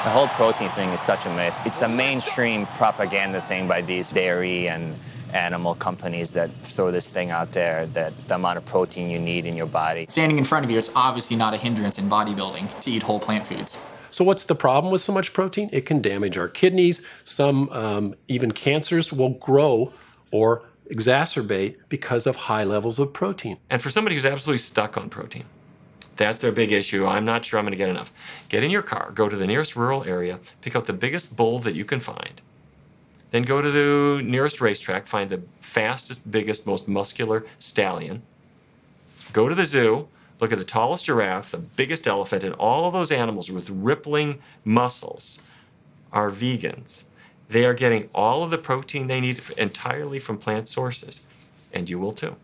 The whole protein thing is such a myth. It's a mainstream propaganda thing by these dairy and animal companies that throw this thing out there, that the amount of protein you need in your body. Standing in front of you, it's obviously not a hindrance in bodybuilding to eat whole plant foods. So what's the problem with so much protein? It can damage our kidneys. Some even cancers will grow or exacerbate because of high levels of protein. And for somebody who's absolutely stuck on protein, that's their big issue. I'm not sure I'm going to get enough. Get in your car, go to the nearest rural area, pick out the biggest bull that you can find. Then go to the nearest racetrack, find the fastest, biggest, most muscular stallion. Go to the zoo, look at the tallest giraffe, the biggest elephant, and all of those animals with rippling muscles are vegans. They are getting all of the protein they need entirely from plant sources, and you will too.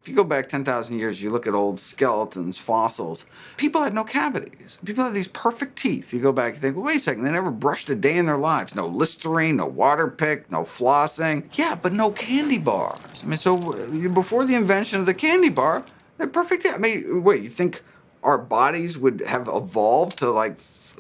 If you go back 10,000 years, you look at old skeletons, fossils, people had no cavities. People had these perfect teeth. You go back and think, well, wait a second, they never brushed a day in their lives. No Listerine, no water pick, no flossing. Yeah, but no candy bars. So before the invention of the candy bar, they're perfect. Wait, you think our bodies would have evolved to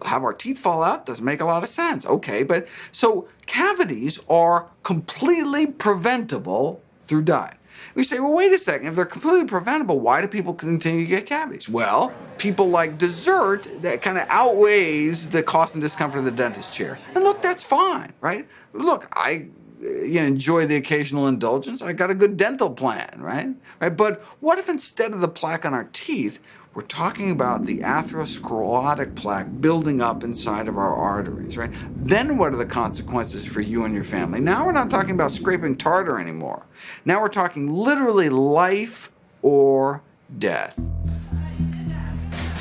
have our teeth fall out? Doesn't make a lot of sense. Okay, but so cavities are completely preventable through diet. We say, well, wait a second, if they're completely preventable, why do people continue to get cavities? Well, people like dessert that kind of outweighs the cost and discomfort of the dentist chair. And look, that's fine, right? Look, I enjoy the occasional indulgence. I got a good dental plan, right? But what if instead of the plaque on our teeth, we're talking about the atherosclerotic plaque building up inside of our arteries, right? Then what are the consequences for you and your family? Now we're not talking about scraping tartar anymore. Now we're talking literally life or death.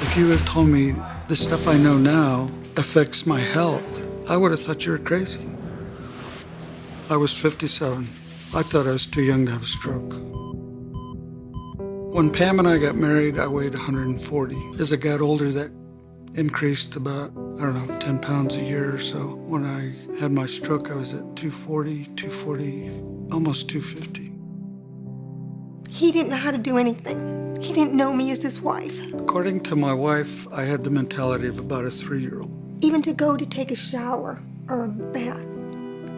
If you had told me the stuff I know now affects my health, I would have thought you were crazy. I was 57. I thought I was too young to have a stroke. When Pam and I got married, I weighed 140. As I got older, that increased about, 10 pounds a year or so. When I had my stroke, I was at 240, almost 250. He didn't know how to do anything. He didn't know me as his wife. According to my wife, I had the mentality of about a 3-year-old. Even to go to take a shower or a bath,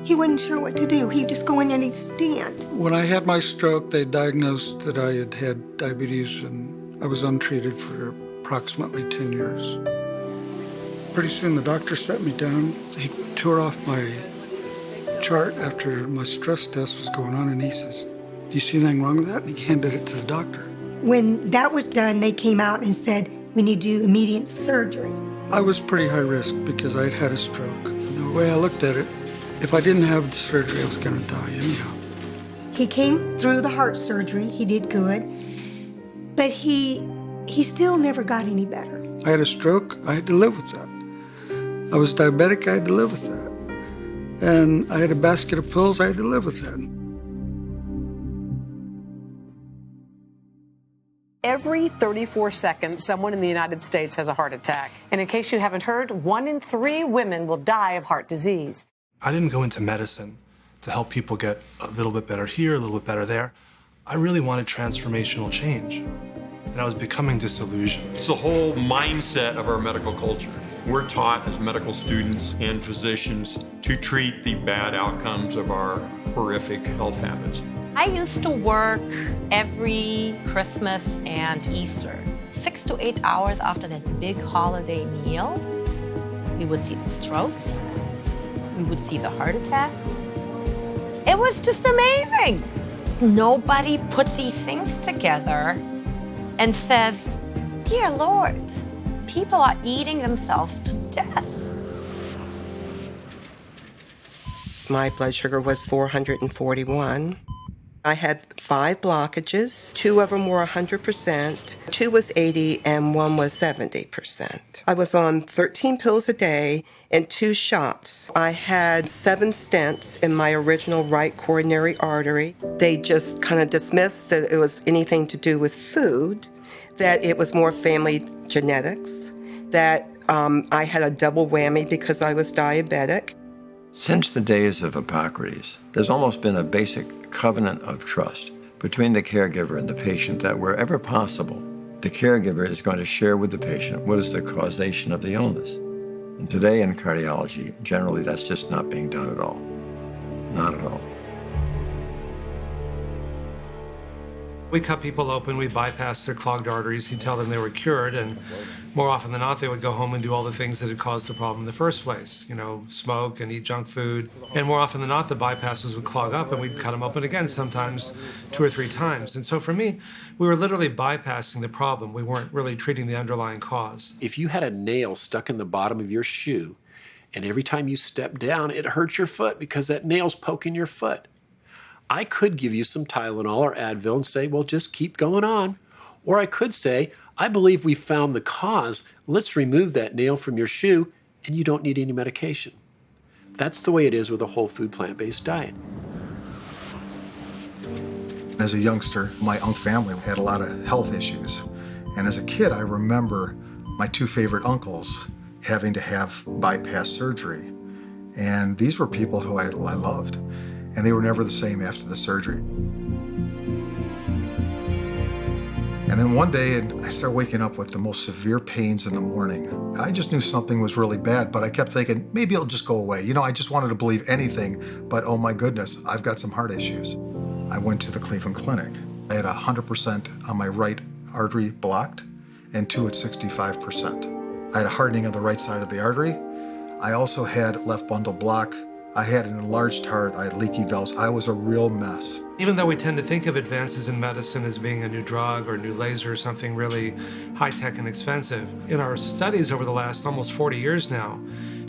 he wasn't sure what to do. He'd just go in there and he'd stand. When I had my stroke, they diagnosed that I had diabetes, and I was untreated for approximately 10 years. Pretty soon the doctor sat me down. He tore off my chart after my stress test was going on, and he says, "Do you see anything wrong with that?" And he handed it to the doctor. When that was done, they came out and said, "We need to do immediate surgery." I was pretty high risk because I'd had a stroke. The way I looked at it, if I didn't have the surgery, I was going to die anyhow. He came through the heart surgery. He did good. But he still never got any better. I had a stroke. I had to live with that. I was diabetic. I had to live with that. And I had a basket of pills. I had to live with that. Every 34 seconds, someone in the United States has a heart attack. And in case you haven't heard, 1 in 3 women will die of heart disease. I didn't go into medicine to help people get a little bit better here, a little bit better there. I really wanted transformational change, and I was becoming disillusioned. It's the whole mindset of our medical culture. We're taught as medical students and physicians to treat the bad outcomes of our horrific health habits. I used to work every Christmas and Easter. 6 to 8 hours after that big holiday meal, we would see the strokes, we would see the heart attacks. It was just amazing. Nobody puts these things together and says, dear Lord, people are eating themselves to death. My blood sugar was 441. I had 5 blockages. 2 of them were 100%, 2 was 80, and 1 was 70%. I was on 13 pills a day and 2 shots. I had 7 stents in my original right coronary artery. They just kind of dismissed that it was anything to do with food, that it was more family genetics, that I had a double whammy because I was diabetic. Since the days of Hippocrates, there's almost been a basic covenant of trust between the caregiver and the patient that wherever possible, the caregiver is going to share with the patient what is the causation of the illness. And today in cardiology, generally that's just not being done at all. Not at all. We cut people open, we bypass their clogged arteries, you tell them they were cured, and more often than not, they would go home and do all the things that had caused the problem in the first place. You know, smoke and eat junk food. And more often than not, the bypasses would clog up and we'd cut them open again, sometimes 2 or 3 times. And so for me, we were literally bypassing the problem. We weren't really treating the underlying cause. If you had a nail stuck in the bottom of your shoe, and every time you step down, it hurts your foot because that nail's poking your foot, I could give you some Tylenol or Advil and say, well, just keep going on. Or I could say, I believe we found the cause. Let's remove that nail from your shoe and you don't need any medication. That's the way it is with a whole food plant-based diet. As a youngster, my family had a lot of health issues. And as a kid, I remember my 2 favorite uncles having to have bypass surgery. And these were people who I loved. And they were never the same after the surgery. And then one day, I started waking up with the most severe pains in the morning. I just knew something was really bad, but I kept thinking, maybe it'll just go away. You know, I just wanted to believe anything, but oh my goodness, I've got some heart issues. I went to the Cleveland Clinic. I had 100% on my right artery blocked and 2 at 65%. I had a hardening of the right side of the artery. I also had left bundle block. I had an enlarged heart, I had leaky valves. I was a real mess. Even though we tend to think of advances in medicine as being a new drug or a new laser or something really high-tech and expensive, in our studies over the last almost 40 years now,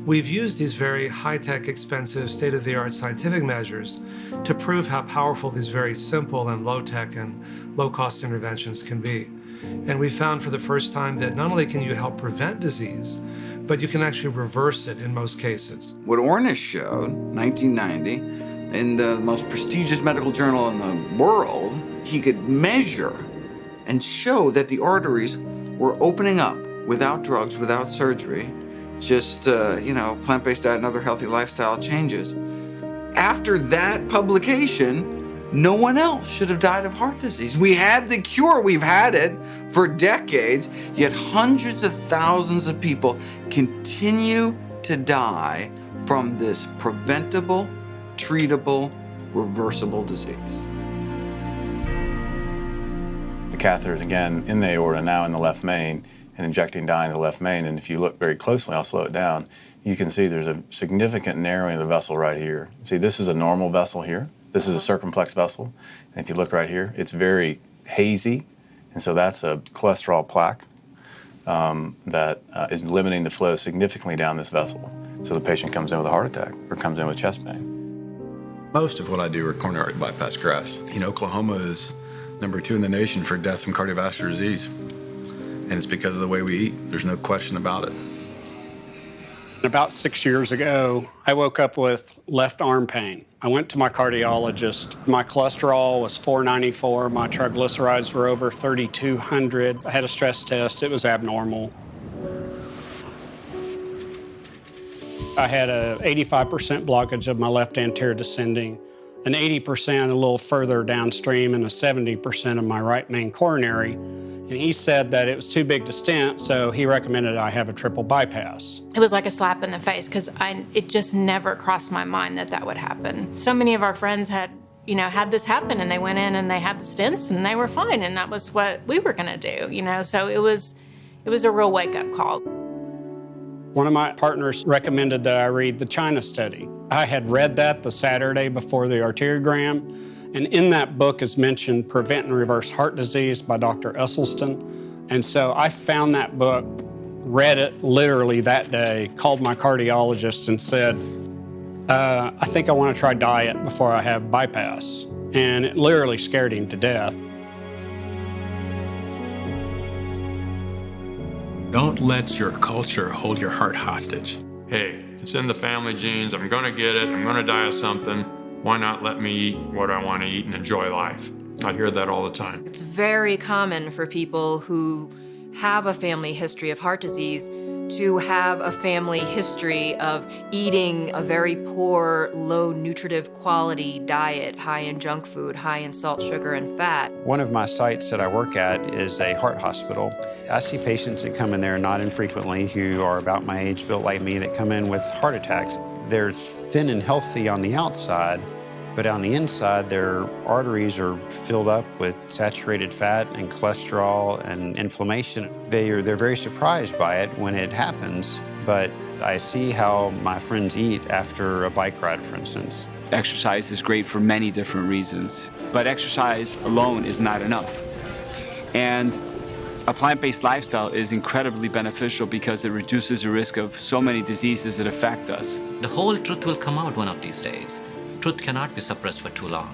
we've used these very high-tech, expensive, state-of-the-art scientific measures to prove how powerful these very simple and low-tech and low-cost interventions can be. And we found for the first time that not only can you help prevent disease, but you can actually reverse it in most cases. What Ornish showed, 1990, in the most prestigious medical journal in the world, he could measure and show that the arteries were opening up without drugs, without surgery, just, plant-based diet and other healthy lifestyle changes. After that publication, no one else should have died of heart disease. We had the cure, we've had it for decades, yet hundreds of thousands of people continue to die from this preventable, treatable, reversible disease. The catheter is again in the aorta, now in the left main, and injecting dye into the left main. And if you look very closely, I'll slow it down, you can see there's a significant narrowing of the vessel right here. See, this is a normal vessel here. This is a circumflex vessel. And if you look right here, it's very hazy. And so that's a cholesterol plaque that is limiting the flow significantly down this vessel. So the patient comes in with a heart attack or comes in with chest pain. Most of what I do are coronary bypass grafts. Oklahoma is #2 in the nation for death from cardiovascular disease. And it's because of the way we eat. There's no question about it. About 6 years ago, I woke up with left arm pain. I went to my cardiologist. My cholesterol was 494. My triglycerides were over 3,200. I had a stress test. It was abnormal. I had a 85% blockage of my left anterior descending, an 80% a little further downstream, and a 70% of my right main coronary. And he said that it was too big to stent, so he recommended I have a triple bypass. It was like a slap in the face because it just never crossed my mind that that would happen. So many of our friends had this happen, and they went in and they had the stents and they were fine, and that was what we were gonna do, So it was a real wake-up call. One of my partners recommended that I read the China study. I had read that the Saturday before the arteriogram, and in that book is mentioned Prevent and Reverse Heart Disease by Dr. Esselstyn. And so I found that book, read it literally that day, called my cardiologist and said, I think I want to try diet before I have bypass. And it literally scared him to death. Don't let your culture hold your heart hostage. Hey, it's in the family genes. I'm going to get it. I'm going to die of something. Why not let me eat what I want to eat and enjoy life? I hear that all the time. It's very common for people who have a family history of heart disease to have a family history of eating a very poor, low nutritive quality diet, high in junk food, high in salt, sugar, and fat. One of my sites that I work at is a heart hospital. I see patients that come in there not infrequently who are about my age, built like me, that come in with heart attacks. They're thin and healthy on the outside, but on the inside, their arteries are filled up with saturated fat and cholesterol and inflammation. They're very surprised by it when it happens, but I see how my friends eat after a bike ride, for instance. Exercise is great for many different reasons, but exercise alone is not enough. And a plant-based lifestyle is incredibly beneficial because it reduces the risk of so many diseases that affect us. The whole truth will come out one of these days. Truth cannot be suppressed for too long.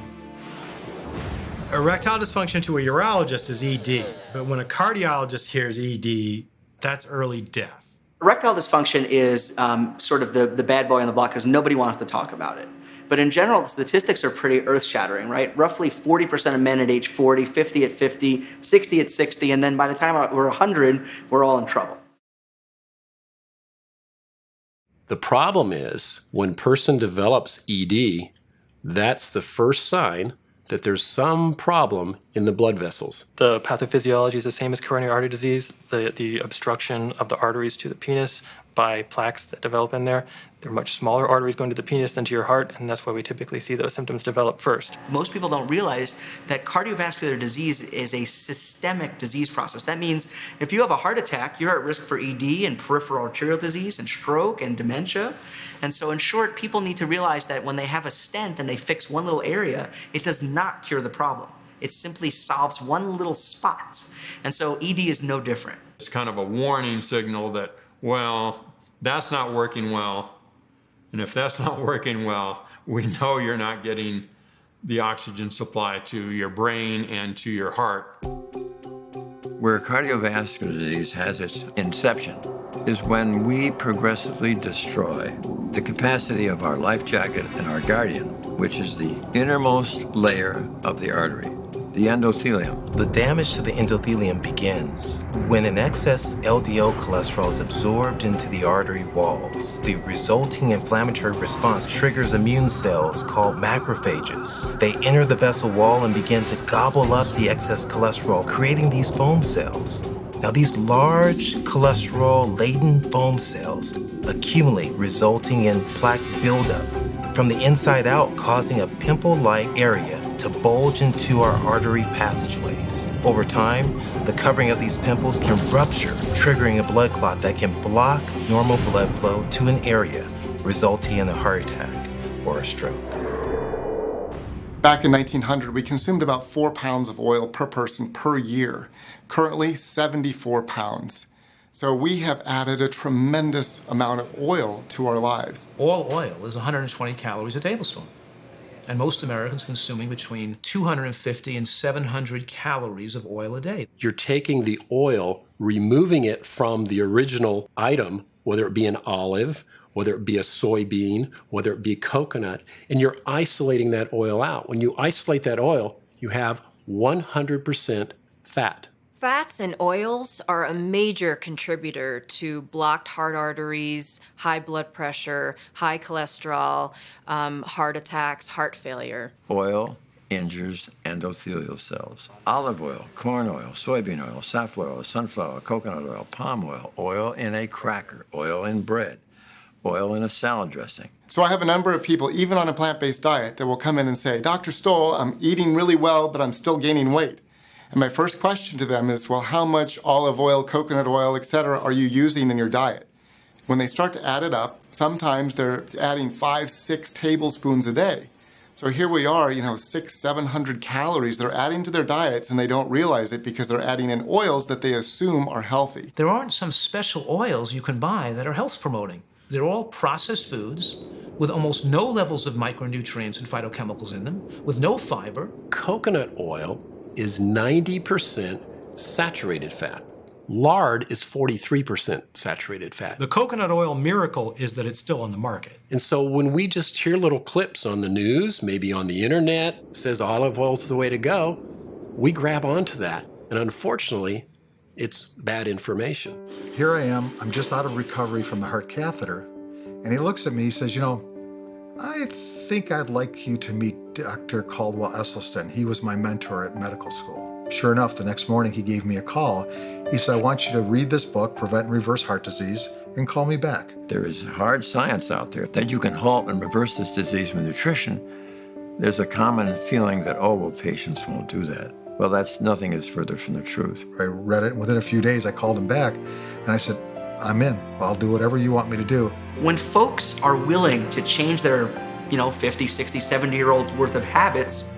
Erectile dysfunction to a urologist is ED, but when a cardiologist hears ED, that's early death. Erectile dysfunction is sort of the bad boy on the block because nobody wants to talk about it. But in general, the statistics are pretty earth-shattering, right? Roughly 40% of men at age 40, 50 at 50, 60 at 60, and then by the time we're 100, we're all in trouble. The problem is when a person develops ED, that's the first sign that there's some problem in the blood vessels. The pathophysiology is the same as coronary artery disease, the obstruction of the arteries to the penis by plaques that develop in there. They're much smaller arteries going to the penis than to your heart, and that's why we typically see those symptoms develop first. Most people don't realize that cardiovascular disease is a systemic disease process. That means if you have a heart attack, you're at risk for ED and peripheral arterial disease and stroke and dementia. And so in short, people need to realize that when they have a stent and they fix one little area, it does not cure the problem. It simply solves one little spot. And so ED is no different. It's kind of a warning signal that, well, that's not working well. And if that's not working well, we know you're not getting the oxygen supply to your brain and to your heart. Where cardiovascular disease has its inception is when we progressively destroy the capacity of our life jacket and our guardian, which is the innermost layer of the artery, the endothelium. The damage to the endothelium begins when an excess LDL cholesterol is absorbed into the artery walls. The resulting inflammatory response triggers immune cells called macrophages. They enter the vessel wall and begin to gobble up the excess cholesterol, creating these foam cells. Now, these large cholesterol-laden foam cells accumulate, resulting in plaque buildup from the inside out, causing a pimple-like area to bulge into our artery passageways. Over time, the covering of these pimples can rupture, triggering a blood clot that can block normal blood flow to an area, resulting in a heart attack or a stroke. Back in 1900, we consumed about 4 pounds of oil per person per year. Currently, 74 pounds. So we have added a tremendous amount of oil to our lives. All oil is 120 calories a tablespoon. And most Americans consuming between 250 and 700 calories of oil a day. You're taking the oil, removing it from the original item, whether it be an olive, whether it be a soybean, whether it be coconut, and you're isolating that oil out. When you isolate that oil, you have 100% fat. Fats and oils are a major contributor to blocked heart arteries, high blood pressure, high cholesterol, heart attacks, heart failure. Oil injures endothelial cells. Olive oil, corn oil, soybean oil, safflower oil, sunflower, coconut oil, palm oil, oil in a cracker, oil in bread, oil in a salad dressing. So I have a number of people, even on a plant-based diet, that will come in and say, Dr. Stoll, I'm eating really well, but I'm still gaining weight. And my first question to them is, well, how much olive oil, coconut oil, etc. are you using in your diet? When they start to add it up, sometimes they're adding 5-6 tablespoons a day. So here we are, 600-700 calories they're adding to their diets, and they don't realize it because they're adding in oils that they assume are healthy. There aren't some special oils you can buy that are health promoting. They're all processed foods with almost no levels of micronutrients and phytochemicals in them, with no fiber. Coconut oil is 90% saturated fat. Lard is 43% saturated fat. The coconut oil miracle is that it's still on the market. And so when we just hear little clips on the news, maybe on the internet, says olive oil's the way to go, we grab onto that. And unfortunately, it's bad information. Here I am, I'm just out of recovery from the heart catheter, and he looks at me, he says, I think I'd like you to meet Dr. Caldwell Esselstyn. He was my mentor at medical school. Sure enough, the next morning he gave me a call. He said, I want you to read this book, Prevent and Reverse Heart Disease, and call me back. There is hard science out there that you can halt and reverse this disease with nutrition. There's a common feeling that, patients won't do that. Well, nothing is further from the truth. I read it, and within a few days I called him back, and I said, I'm in. I'll do whatever you want me to do. When folks are willing to change their, 50, 60, 70-year-olds worth of habits,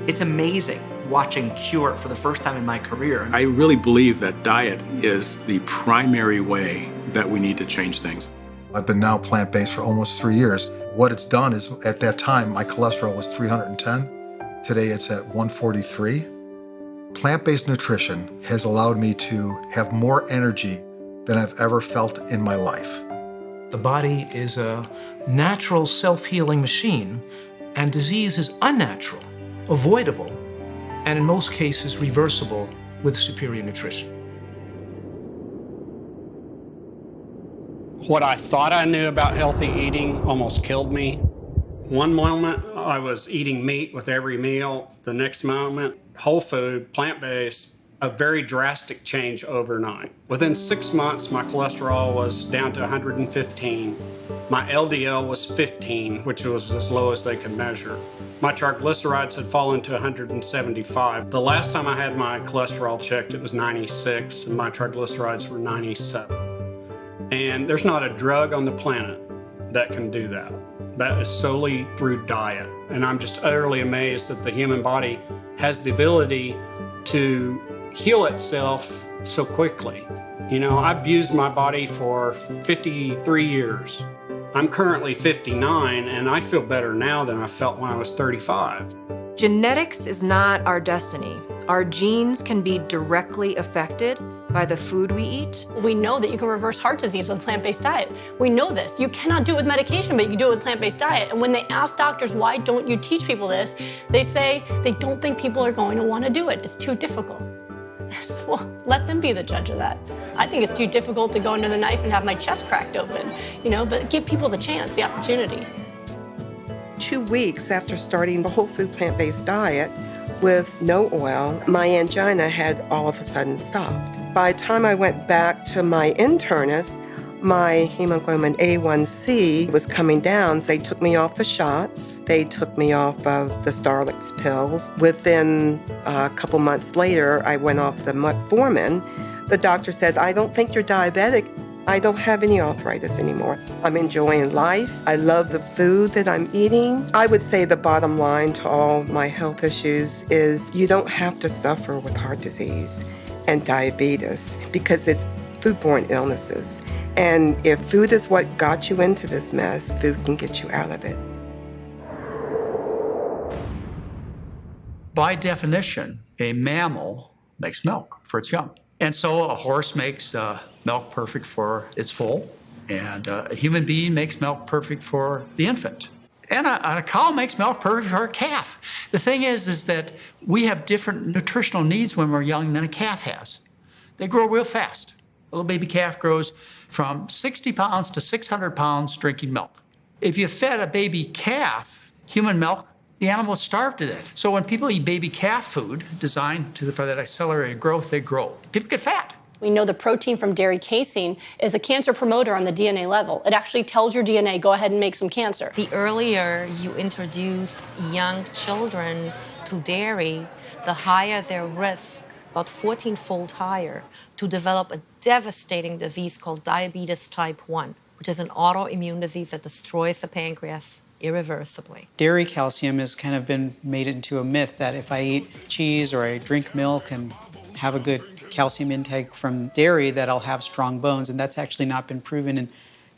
it's amazing watching Cure for the first time in my career. I really believe that diet is the primary way that we need to change things. I've been now plant-based for almost 3 years. What it's done is, at that time, my cholesterol was 310. Today it's at 143. Plant-based nutrition has allowed me to have more energy than I've ever felt in my life. The body is a natural self-healing machine, and disease is unnatural, avoidable, and in most cases reversible with superior nutrition. What I thought I knew about healthy eating almost killed me. One moment, I was eating meat with every meal. The next moment, whole food, plant-based, a very drastic change overnight. Within 6 months, my cholesterol was down to 115. My LDL was 15, which was as low as they could measure. My triglycerides had fallen to 175. The last time I had my cholesterol checked, it was 96, and my triglycerides were 97. And there's not a drug on the planet that can do that. That is solely through diet. And I'm just utterly amazed that the human body has the ability to heal itself so quickly. I've used my body for 53 years. I'm currently 59, and I feel better now than I felt when I was 35. Genetics is not our destiny. Our genes can be directly affected by the food we eat. We know that you can reverse heart disease with a plant-based diet. We know this. You cannot do it with medication, but you can do it with plant-based diet. And when they ask doctors, why don't you teach people this? They say they don't think people are going to want to do it. It's too difficult. Well, let them be the judge of that. I think it's too difficult to go under the knife and have my chest cracked open, but give people the chance, the opportunity. 2 weeks after starting the whole food plant-based diet with no oil, my angina had all of a sudden stopped. By the time I went back to my internist, my hemoglobin A1C was coming down, so they took me off the shots. They took me off of the Starlix pills. Within a couple months later, I went off the metformin. The doctor said, I don't think you're diabetic. I don't have any arthritis anymore. I'm enjoying life. I love the food that I'm eating. I would say the bottom line to all my health issues is you don't have to suffer with heart disease and diabetes because it's foodborne illnesses. And if food is what got you into this mess, food can get you out of it. By definition, a mammal makes milk for its young. And so a horse makes milk perfect for its foal, and a human being makes milk perfect for the infant. And a cow makes milk perfect for a calf. The thing is that we have different nutritional needs when we're young than a calf has. They grow real fast. A little baby calf grows from 60 pounds to 600 pounds drinking milk. If you fed a baby calf human milk, the animal starved to death. So when people eat baby calf food designed for that accelerated growth, they grow. People get fat. We know the protein from dairy casein is a cancer promoter on the DNA level. It actually tells your DNA, go ahead and make some cancer. The earlier you introduce young children to dairy, the higher their risk, about 14-fold higher, to develop a devastating disease called diabetes type 1, which is an autoimmune disease that destroys the pancreas irreversibly. Dairy calcium has kind of been made into a myth that if I eat cheese or I drink milk and have a good calcium intake from dairy, that I'll have strong bones, and that's actually not been proven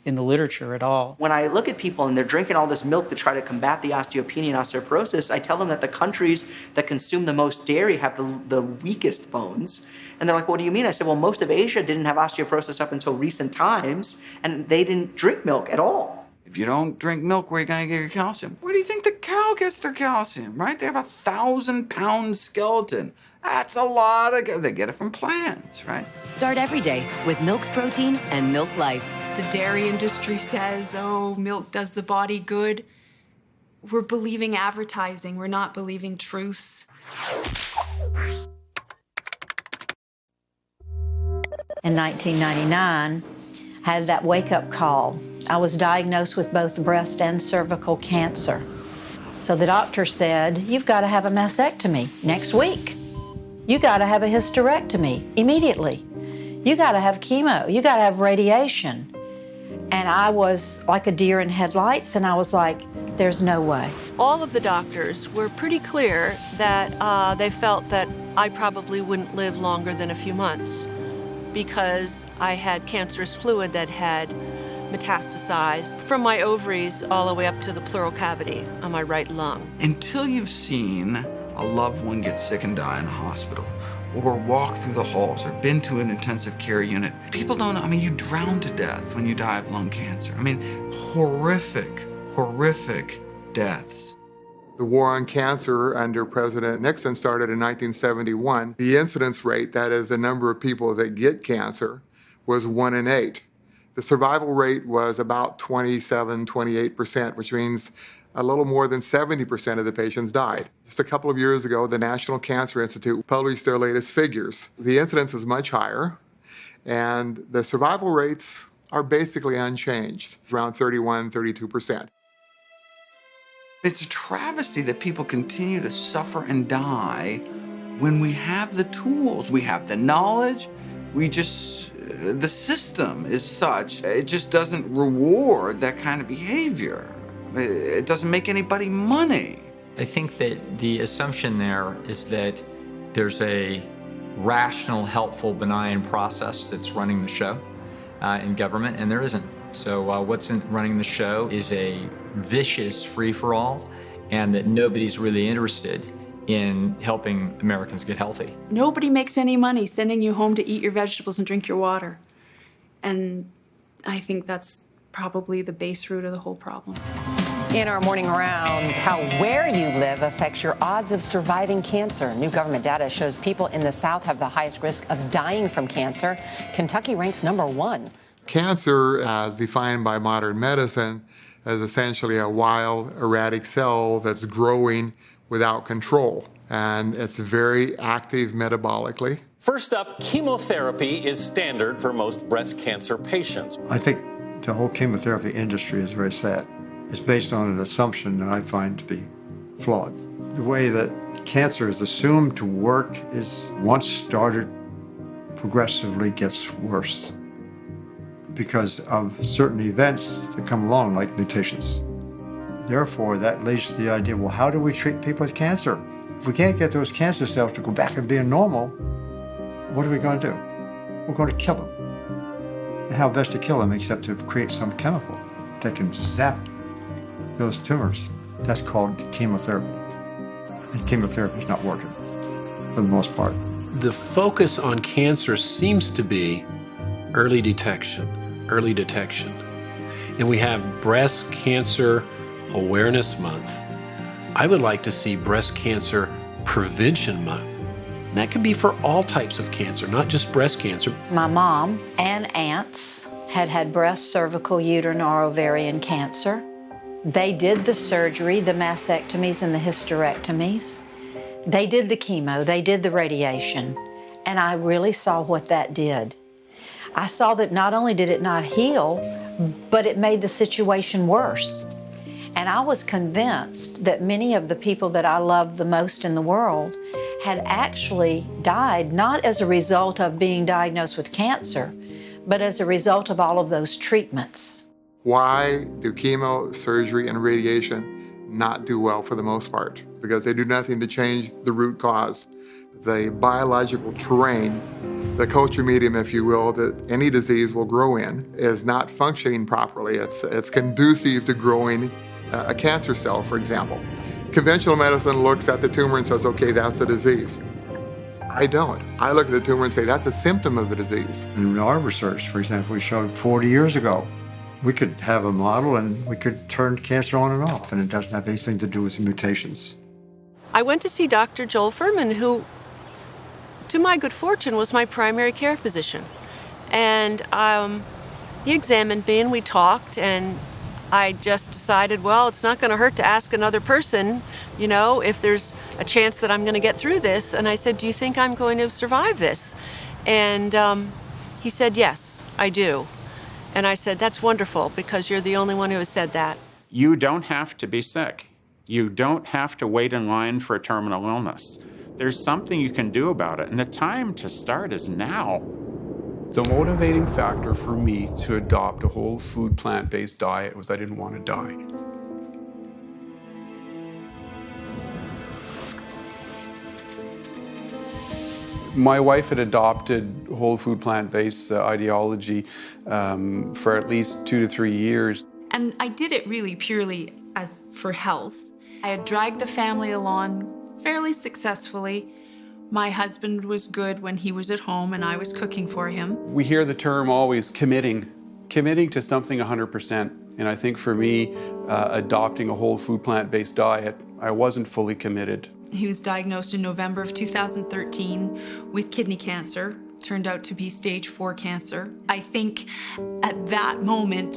in the literature at all. When I look at people and they're drinking all this milk to try to combat the osteopenia and osteoporosis, I tell them that the countries that consume the most dairy have the weakest bones. And they're like, what do you mean? I said, well, most of Asia didn't have osteoporosis up until recent times, and they didn't drink milk at all. If you don't drink milk, where are you going to get your calcium? Where do you think the cow gets their calcium, right? They have 1,000-pound skeleton. That's a lot of... They get it from plants, right? Start every day with Milk's Protein and Milk Life. The dairy industry says, oh, milk does the body good. We're believing advertising. We're not believing truths. In 1999, I had that wake-up call. I was diagnosed with both breast and cervical cancer. So the doctor said, you've got to have a mastectomy next week. You got to have a hysterectomy immediately. You got to have chemo. You got to have radiation. And I was like a deer in headlights, and I was like, there's no way. All of the doctors were pretty clear that they felt that I probably wouldn't live longer than a few months because I had cancerous fluid that had metastasized from my ovaries all the way up to the pleural cavity on my right lung. Until you've seen a loved one get sick and die in a hospital, or walk through the halls, or been to an intensive care unit, people don't know. I mean, you drown to death when you die of lung cancer. I mean, horrific, horrific deaths. The war on cancer under President Nixon started in 1971. The incidence rate, that is the number of people that get cancer, was 1 in 8. The survival rate was about 27, 28%, which means a little more than 70% of the patients died. Just a couple of years ago, the National Cancer Institute published their latest figures. The incidence is much higher, and the survival rates are basically unchanged, around 31, 32%. It's a travesty that people continue to suffer and die when we have the tools, we have the knowledge, the system is such, it just doesn't reward that kind of behavior. It doesn't make anybody money. I think that the assumption there is that there's a rational, helpful, benign process that's running the show in government, and there isn't. So what's running the show is a vicious free-for-all, and that nobody's really interested in helping Americans get healthy. Nobody makes any money sending you home to eat your vegetables and drink your water. And I think that's probably the base root of the whole problem. In our morning rounds, how where you live affects your odds of surviving cancer. New government data shows people in the South have the highest risk of dying from cancer. Kentucky ranks #1. Cancer, as defined by modern medicine, is essentially a wild, erratic cell that's growing without control. And it's very active metabolically. First up, chemotherapy is standard for most breast cancer patients. I think the whole chemotherapy industry is very sad. It's based on an assumption that I find to be flawed. The way that cancer is assumed to work is once started, progressively gets worse because of certain events that come along, like mutations. Therefore, that leads to the idea, well, how do we treat people with cancer? If we can't get those cancer cells to go back and being normal, what are we going to do? We're going to kill them. And how best to kill them except to create some chemical that can zap those tumors. That's called chemotherapy. And chemotherapy is not working for the most part. The focus on cancer seems to be early detection. And we have Breast Cancer Awareness Month. I would like to see Breast Cancer Prevention Month. And that could be for all types of cancer, not just breast cancer. My mom and aunts had breast, cervical, uterine, or ovarian cancer. They did the surgery, the mastectomies and the hysterectomies. They did the chemo, they did the radiation, and I really saw what that did. I saw that not only did it not heal, but it made the situation worse. And I was convinced that many of the people that I loved the most in the world had actually died, not as a result of being diagnosed with cancer, but as a result of all of those treatments. Why do chemo, surgery, and radiation not do well for the most part? Because they do nothing to change the root cause. The biological terrain, the culture medium, if you will, that any disease will grow in is not functioning properly. It's conducive to growing a cancer cell, for example. Conventional medicine looks at the tumor and says, okay, that's the disease. I don't. I look at the tumor and say, that's a symptom of the disease. In our research, for example, we showed 40 years ago, we could have a model and we could turn cancer on and off, and it doesn't have anything to do with the mutations. I went to see Dr. Joel Furman, who, to my good fortune, was my primary care physician. And he examined me and we talked, and I just decided, well, it's not going to hurt to ask another person, you know, if there's a chance that I'm going to get through this. And I said, do you think I'm going to survive this? And he said, yes, I do. And I said, that's wonderful, because you're the only one who has said that. You don't have to be sick. You don't have to wait in line for a terminal illness. There's something you can do about it, and the time to start is now. The motivating factor for me to adopt a whole food plant-based diet was I didn't want to die. My wife had adopted whole food plant-based ideology for at least 2 to 3 years. And I did it really purely as for health. I had dragged the family along fairly successfully. My husband was good when he was at home and I was cooking for him. We hear the term always committing to something 100%. And I think for me, adopting a whole food plant-based diet, I wasn't fully committed. He was diagnosed in November of 2013 with kidney cancer. Turned out to be stage 4 cancer. I think at that moment,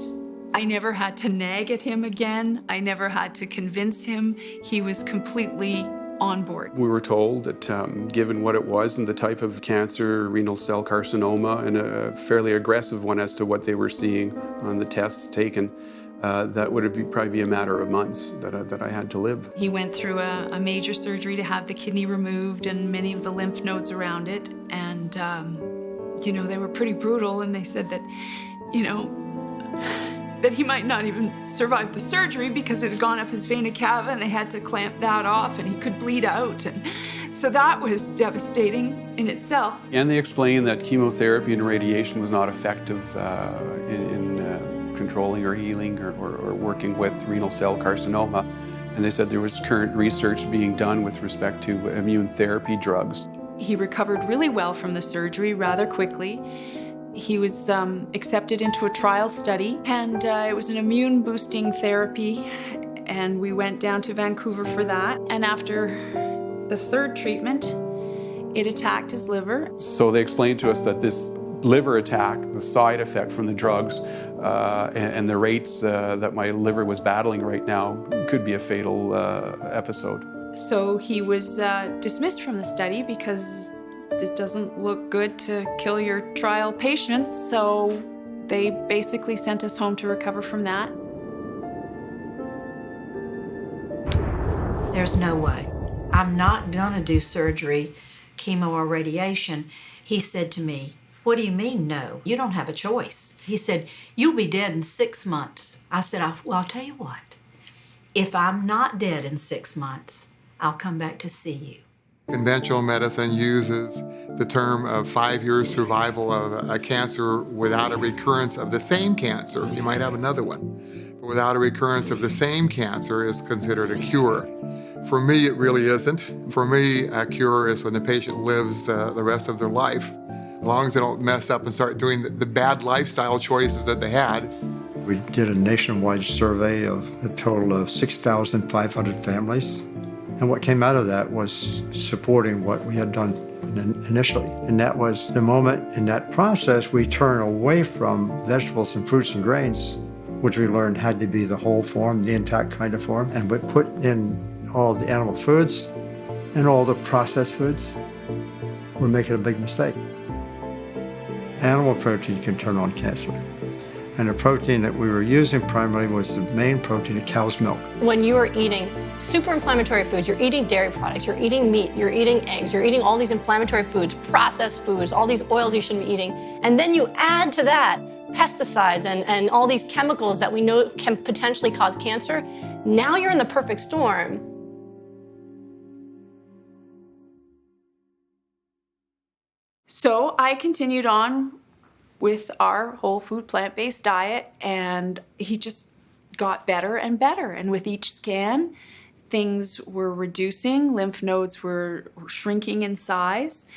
I never had to nag at him again. I never had to convince him. He was completely on board. We were told that given what it was and the type of cancer, renal cell carcinoma, and a fairly aggressive one as to what they were seeing on the tests taken, that would probably be a matter of months that I had to live. He went through a major surgery to have the kidney removed and many of the lymph nodes around it. And, you know, they were pretty brutal, and they said that, you know, that he might not even survive the surgery because it had gone up his vena cava and they had to clamp that off and he could bleed out. And so that was devastating in itself. And they explained that chemotherapy and radiation was not effective in controlling or healing or working with renal cell carcinoma. And they said there was current research being done with respect to immune therapy drugs. He recovered really well from the surgery rather quickly. He was accepted into a trial study, and it was an immune-boosting therapy, and we went down to Vancouver for that. And after the 3rd treatment, it attacked his liver. So they explained to us that this liver attack, the side effect from the drugs, and the rates that my liver was battling right now could be a fatal episode. So he was dismissed from the study because it doesn't look good to kill your trial patients, so they basically sent us home to recover from that. There's no way. I'm not gonna do surgery, chemo or radiation. He said to me, what do you mean, no? You don't have a choice. He said, you'll be dead in 6 months. I said, well, I'll tell you what. If I'm not dead in 6 months, I'll come back to see you. Conventional medicine uses the term of 5 years survival of a cancer without a recurrence of the same cancer. You might have another one, but without a recurrence of the same cancer is considered a cure. For me, it really isn't. For me, a cure is when the patient lives the rest of their life, as long as they don't mess up and start doing the bad lifestyle choices that they had. We did a nationwide survey of a total of 6,500 families. And what came out of that was supporting what we had done initially. And that was the moment in that process we turn away from vegetables and fruits and grains which we learned had to be the whole form, the intact kind of form. And we put in all the animal foods and all the processed foods, we're making a big mistake. Animal protein can turn on cancer. And the protein that we were using primarily was the main protein of cow's milk. When you are eating super inflammatory foods, you're eating dairy products, you're eating meat, you're eating eggs, you're eating all these inflammatory foods, processed foods, all these oils you shouldn't be eating, and then you add to that pesticides and all these chemicals that we know can potentially cause cancer, now you're in the perfect storm. So I continued on with our whole food plant-based diet, and he just got better and better. And with each scan, things were reducing, lymph nodes were shrinking in size.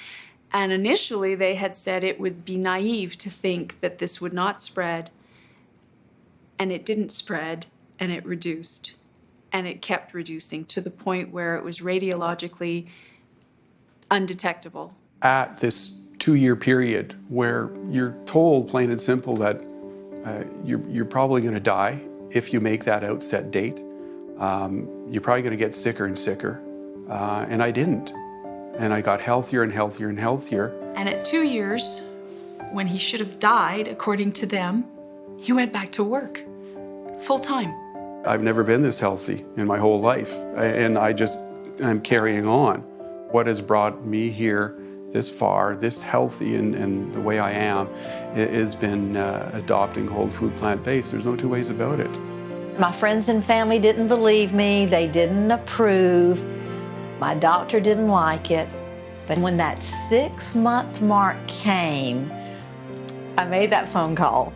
And initially they had said it would be naive to think that this would not spread. And it didn't spread, and it reduced. And it kept reducing to the point where it was radiologically undetectable. At this 2-year period where you're told plain and simple that you're probably going to die if you make that outset date. You're probably going to get sicker and sicker. And I didn't. And I got healthier and healthier and healthier. And at 2 years, when he should have died, according to them, he went back to work, full time. I've never been this healthy in my whole life. And I'm carrying on. What has brought me here this far, this healthy and the way I am, has been adopting whole food plant-based. There's no two ways about it. My friends and family didn't believe me. They didn't approve. My doctor didn't like it. But when that 6-month mark came, I made that phone call.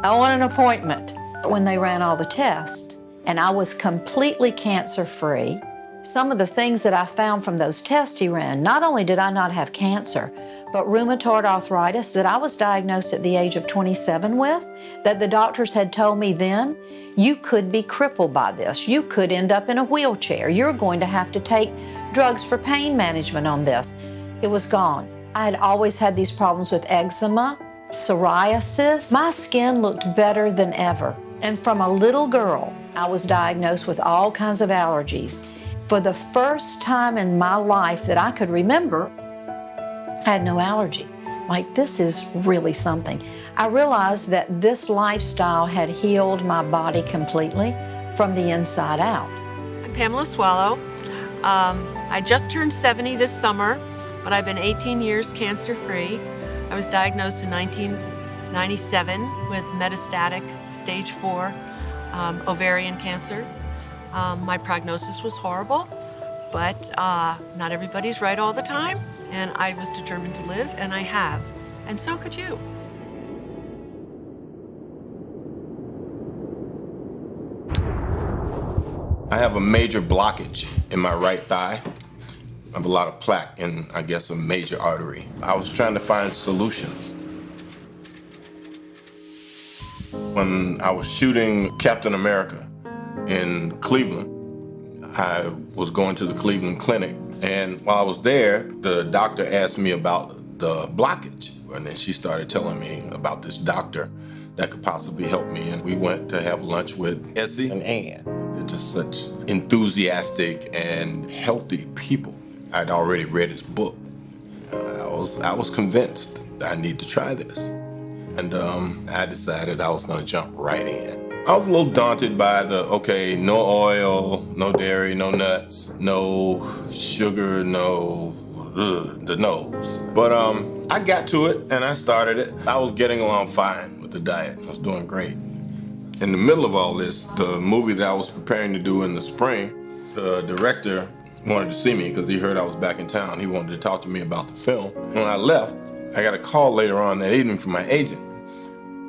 I want an appointment. When they ran all the tests, and I was completely cancer-free, some of the things that I found from those tests he ran, not only did I not have cancer, but rheumatoid arthritis that I was diagnosed at the age of 27 with, that the doctors had told me then, you could be crippled by this. You could end up in a wheelchair. You're going to have to take drugs for pain management on this. It was gone. I had always had these problems with eczema, psoriasis. My skin looked better than ever. And from a little girl, I was diagnosed with all kinds of allergies. For the first time in my life that I could remember, I had no allergy. Like, this is really something. I realized that this lifestyle had healed my body completely from the inside out. I'm Pamela Swallow. I just turned 70 this summer, but I've been 18 years cancer-free. I was diagnosed in 1997 with metastatic stage 4 ovarian cancer. My prognosis was horrible, but not everybody's right all the time, and I was determined to live, and I have, and so could you. I have a major blockage in my right thigh. I have a lot of plaque in, I guess, a major artery. I was trying to find solutions. When I was shooting Captain America in Cleveland, I was going to the Cleveland Clinic, and while I was there, the doctor asked me about the blockage, and then she started telling me about this doctor that could possibly help me, and we went to have lunch with Essie and Ann. They're just such enthusiastic and healthy people. I'd already read his book. I was convinced that I need to try this, and I decided I was going to jump right in. I was a little daunted by no oil, no dairy, no nuts, no sugar, the no's. But I got to it and I started it. I was getting along fine with the diet. I was doing great. In the middle of all this, the movie that I was preparing to do in the spring, the director wanted to see me because he heard I was back in town. He wanted to talk to me about the film. When I left, I got a call later on that evening from my agent.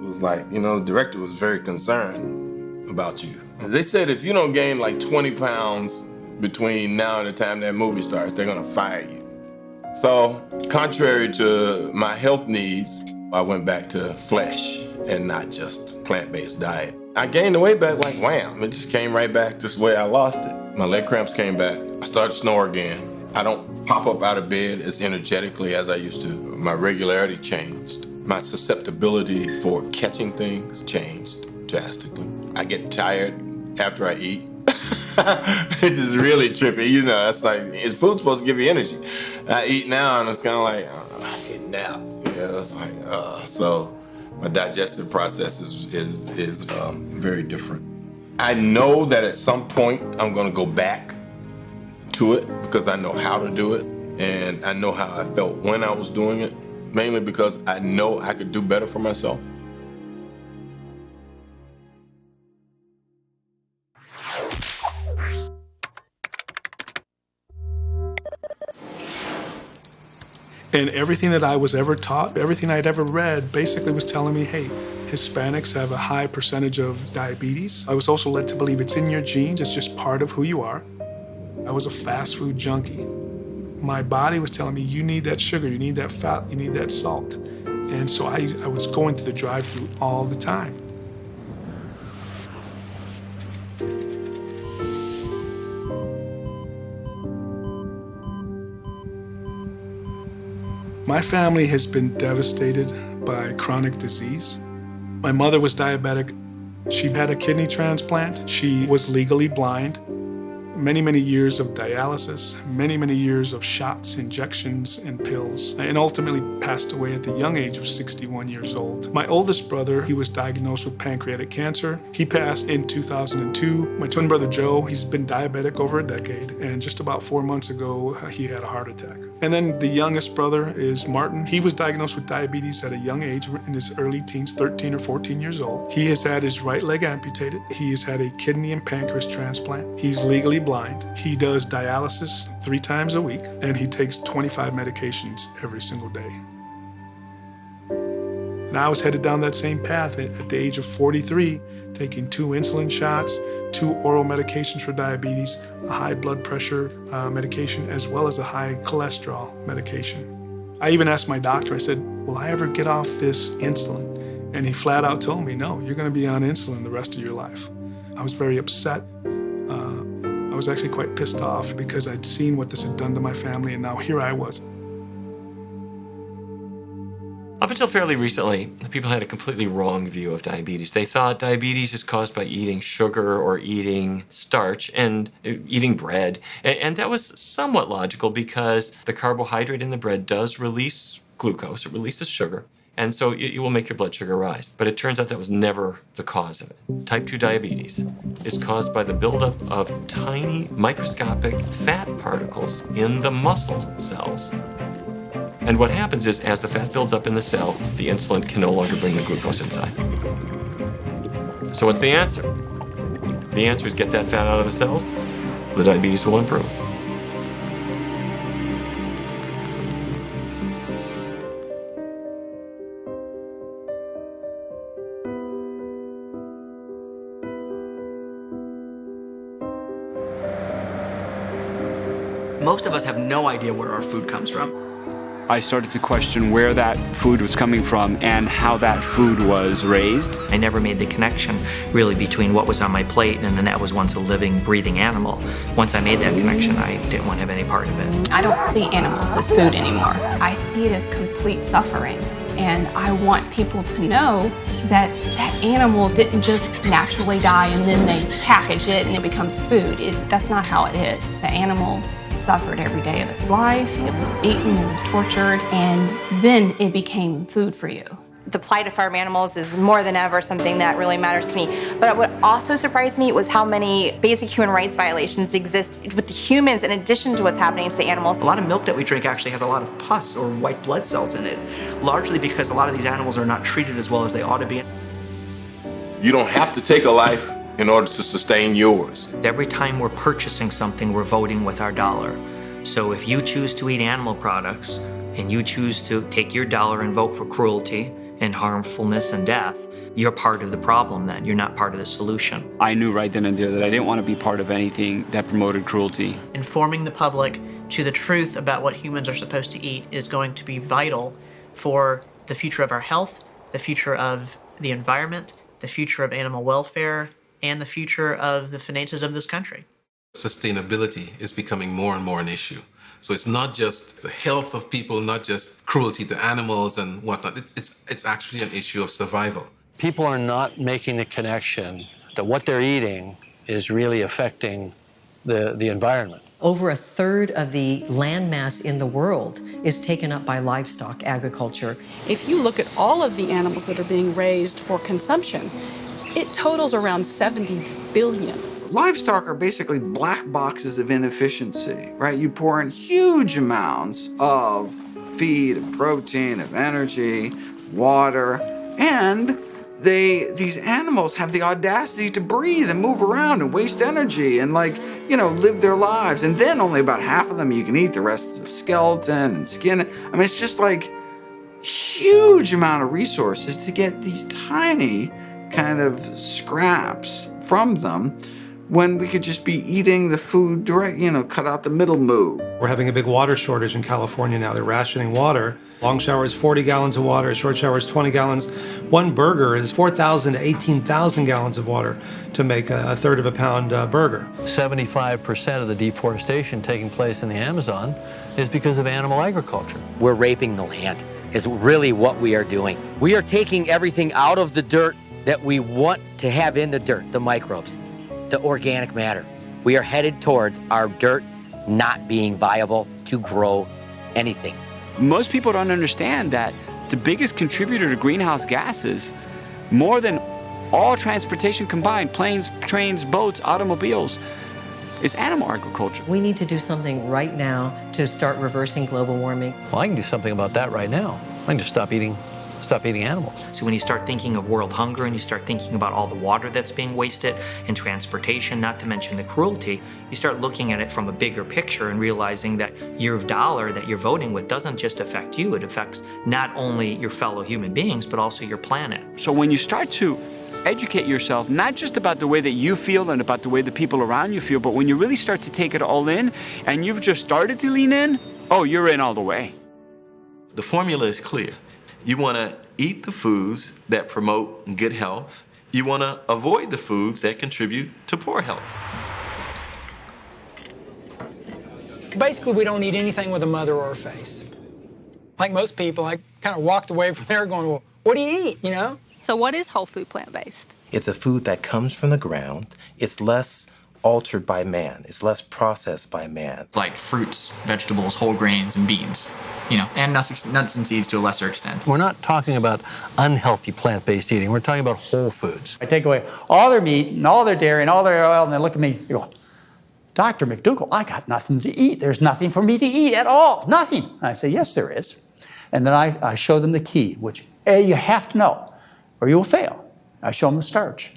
It was like, the director was very concerned about you. They said if you don't gain like 20 pounds between now and the time that movie starts, they're gonna fire you. So, contrary to my health needs, I went back to flesh and not just plant-based diet. I gained the weight back like wham. It just came right back just the way I lost it. My leg cramps came back. I started to snore again. I don't pop up out of bed as energetically as I used to. My regularity changed. My susceptibility for catching things changed. drastically. I get tired after I eat. It's just really trippy, you know. It's like, is food supposed to give you energy? I eat now, and it's kind of like, I can nap. You know, it's like, so my digestive process is very different. I know that at some point I'm going to go back to it because I know how to do it, and I know how I felt when I was doing it, mainly because I know I could do better for myself. And everything that I was ever taught, everything I'd ever read, basically was telling me, hey, Hispanics have a high percentage of diabetes. I was also led to believe it's in your genes, it's just part of who you are. I was a fast food junkie. My body was telling me, you need that sugar, you need that fat, you need that salt. And so I was going through the drive-thru all the time. My family has been devastated by chronic disease. My mother was diabetic. She had a kidney transplant. She was legally blind. Many years of dialysis, many years of shots, injections, and pills, and ultimately passed away at the young age of 61 years old. My oldest brother, he was diagnosed with pancreatic cancer. He passed in 2002. My twin brother Joe, he's been diabetic over a decade, and just about 4 months ago, he had a heart attack. And then the youngest brother is Martin. He was diagnosed with diabetes at a young age, in his early teens, 13 or 14 years old. He has had his right leg amputated. He has had a kidney and pancreas transplant. He's legally blind. He does dialysis 3 times a week, and he takes 25 medications every single day. And I was headed down that same path at the age of 43, taking 2 insulin shots, 2 oral medications for diabetes, a high blood pressure medication, as well as a high cholesterol medication. I even asked my doctor, I said, will I ever get off this insulin? And he flat out told me, no, you're going to be on insulin the rest of your life. I was very upset. I was actually quite pissed off because I'd seen what this had done to my family, and now here I was. Up until fairly recently, people had a completely wrong view of diabetes. They thought diabetes is caused by eating sugar or eating starch and eating bread. And that was somewhat logical because the carbohydrate in the bread does release glucose, it releases sugar. And so it will make your blood sugar rise. But it turns out that was never the cause of it. Type 2 diabetes is caused by the buildup of tiny microscopic fat particles in the muscle cells. And what happens is, as the fat builds up in the cell, the insulin can no longer bring the glucose inside. So what's the answer? The answer is get that fat out of the cells, the diabetes will improve. Most of us have no idea where our food comes from. I started to question where that food was coming from and how that food was raised. I never made the connection really between what was on my plate and then that was once a living, breathing animal. Once I made that connection, I didn't want to have any part of it. I don't see animals as food anymore. I see it as complete suffering. And I want people to know that that animal didn't just naturally die and then they package it and it becomes food. That's not how it is. The animal suffered every day of its life. It was beaten, it was tortured, and then it became food for you. The plight of farm animals is more than ever something that really matters to me. But what also surprised me was how many basic human rights violations exist with the humans in addition to what's happening to the animals. A lot of milk that we drink actually has a lot of pus or white blood cells in it, largely because a lot of these animals are not treated as well as they ought to be. You don't have to take a life in order to sustain yours. Every time we're purchasing something, we're voting with our dollar. So if you choose to eat animal products and you choose to take your dollar and vote for cruelty and harmfulness and death, you're part of the problem then. You're not part of the solution. I knew right then and there that I didn't want to be part of anything that promoted cruelty. Informing the public to the truth about what humans are supposed to eat is going to be vital for the future of our health, the future of the environment, the future of animal welfare, and the future of the finances of this country. Sustainability is becoming more and more an issue. So it's not just the health of people, not just cruelty to animals and whatnot. It's actually an issue of survival. People are not making the connection that what they're eating is really affecting the environment. Over a third of the land mass in the world is taken up by livestock agriculture. If you look at all of the animals that are being raised for consumption, it totals around 70 billion. Livestock are basically black boxes of inefficiency, right? You pour in huge amounts of feed, of protein, of energy, water, and these animals have the audacity to breathe and move around and waste energy and live their lives. And then only about half of them you can eat, the rest is a skeleton and skin. I mean, it's just like huge amount of resources to get these tiny kind of scraps from them when we could just be eating the food direct, cut out the middle moo. We're having a big water shortage in California now. They're rationing water. Long showers, 40 gallons of water. Short showers, 20 gallons. One burger is 4,000 to 18,000 gallons of water to make a third of a pound burger. 75% of the deforestation taking place in the Amazon is because of animal agriculture. We're raping the land, is really what we are doing. We are taking everything out of the dirt that we want to have in the dirt, the microbes, the organic matter. We are headed towards our dirt not being viable to grow anything. Most people don't understand that the biggest contributor to greenhouse gases, more than all transportation combined, planes, trains, boats, automobiles, is animal agriculture. We need to do something right now to start reversing global warming. Well, I can do something about that right now. I can just stop eating animals. So when you start thinking of world hunger and you start thinking about all the water that's being wasted and transportation, not to mention the cruelty, you start looking at it from a bigger picture and realizing that your dollar that you're voting with doesn't just affect you, it affects not only your fellow human beings, but also your planet. So when you start to educate yourself, not just about the way that you feel and about the way the people around you feel, but when you really start to take it all in and you've just started to lean in, oh, you're in all the way. The formula is clear. You want to eat the foods that promote good health. You want to avoid the foods that contribute to poor health. Basically, we don't eat anything with a mother or a face. Like most people, I kind of walked away from there going, well, what do you eat, So what is whole food plant-based? It's a food that comes from the ground. It's less altered by man. It's less processed by man. Like fruits, vegetables, whole grains, and beans. And nuts and seeds to a lesser extent. We're not talking about unhealthy plant-based eating. We're talking about whole foods. I take away all their meat and all their dairy and all their oil, and they look at me and go, Dr. McDougall, I got nothing to eat. There's nothing for me to eat at all. Nothing. And I say, yes, there is. And then I show them the key, which you have to know, or you will fail. I show them the starch.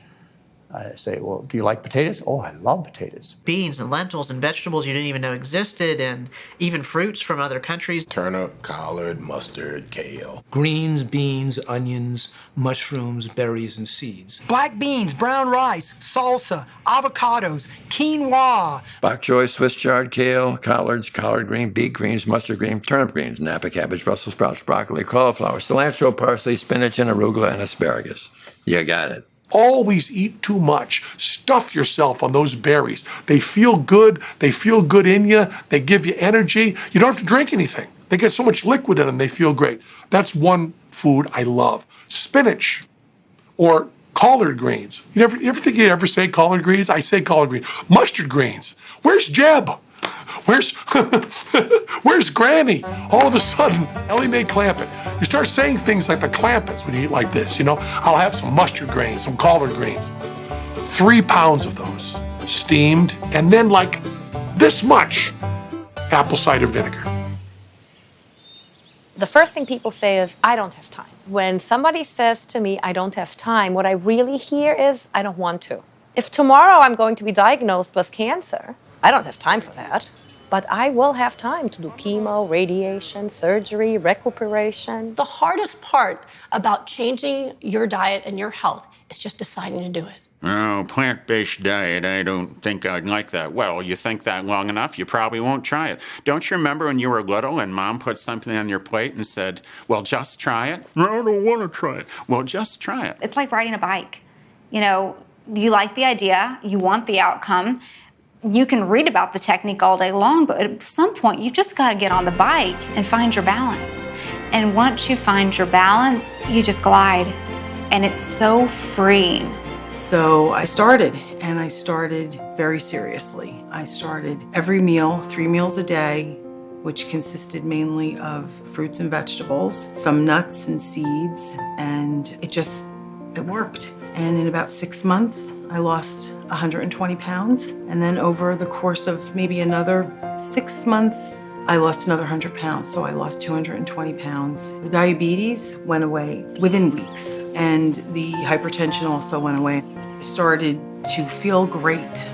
I say, well, do you like potatoes? Oh, I love potatoes. Beans and lentils and vegetables you didn't even know existed, and even fruits from other countries. Turnip, collard, mustard, kale. Greens, beans, onions, mushrooms, berries, and seeds. Black beans, brown rice, salsa, avocados, quinoa. Bok choy, Swiss chard, kale, collards, collard green, beet greens, mustard green, turnip greens, Napa cabbage, Brussels sprouts, broccoli, cauliflower, cilantro, parsley, spinach, and arugula, and asparagus. You got it. Always eat too much. Stuff yourself on those berries. They feel good. They feel good in you. They give you energy. You don't have to drink anything. They get so much liquid in them, they feel great. That's one food I love. Spinach or collard greens. You ever think you'd ever say collard greens? I say collard greens. Mustard greens. Where's Jeb? Where's Granny? All of a sudden, Ellie Mae Clampett. You start saying things like the Clampetts when you eat like this, I'll have some mustard greens, some collard greens. 3 pounds of those, steamed, and then like this much apple cider vinegar. The first thing people say is, I don't have time. When somebody says to me, I don't have time, what I really hear is, I don't want to. If tomorrow I'm going to be diagnosed with cancer, I don't have time for that. But I will have time to do chemo, radiation, surgery, recuperation. The hardest part about changing your diet and your health is just deciding to do it. Oh, plant-based diet, I don't think I'd like that. Well, you think that long enough, you probably won't try it. Don't you remember when you were little and Mom put something on your plate and said, well, just try it? No, I don't want to try it. Well, just try it. It's like riding a bike. You like the idea, you want the outcome. You can read about the technique all day long, but at some point, you've just got to get on the bike and find your balance. And once you find your balance, you just glide. and it's so freeing. So I started, and I started very seriously. I started every meal, 3 meals a day, which consisted mainly of fruits and vegetables, some nuts and seeds, and it worked. And in about 6 months, I lost 120 pounds. And then over the course of maybe another 6 months, I lost another 100 pounds. So I lost 220 pounds. The diabetes went away within weeks, and the hypertension also went away. I started to feel great.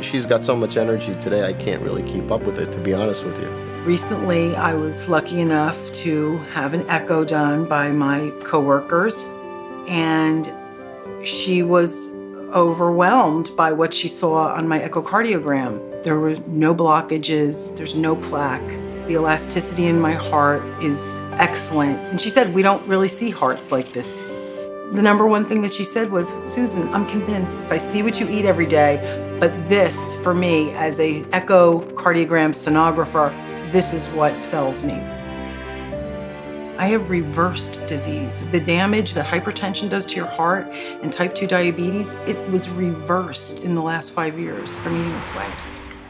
She's got so much energy today, I can't really keep up with it, to be honest with you. Recently, I was lucky enough to have an echo done by my coworkers, and she was overwhelmed by what she saw on my echocardiogram. There were no blockages, there's no plaque. The elasticity in my heart is excellent. And she said, we don't really see hearts like this. The number one thing that she said was, Susan, I'm convinced. I see what you eat every day, but this, for me, as a echocardiogram sonographer, this is what sells me. I have reversed disease. The damage that hypertension does to your heart and type 2 diabetes, it was reversed in the last 5 years from eating this way.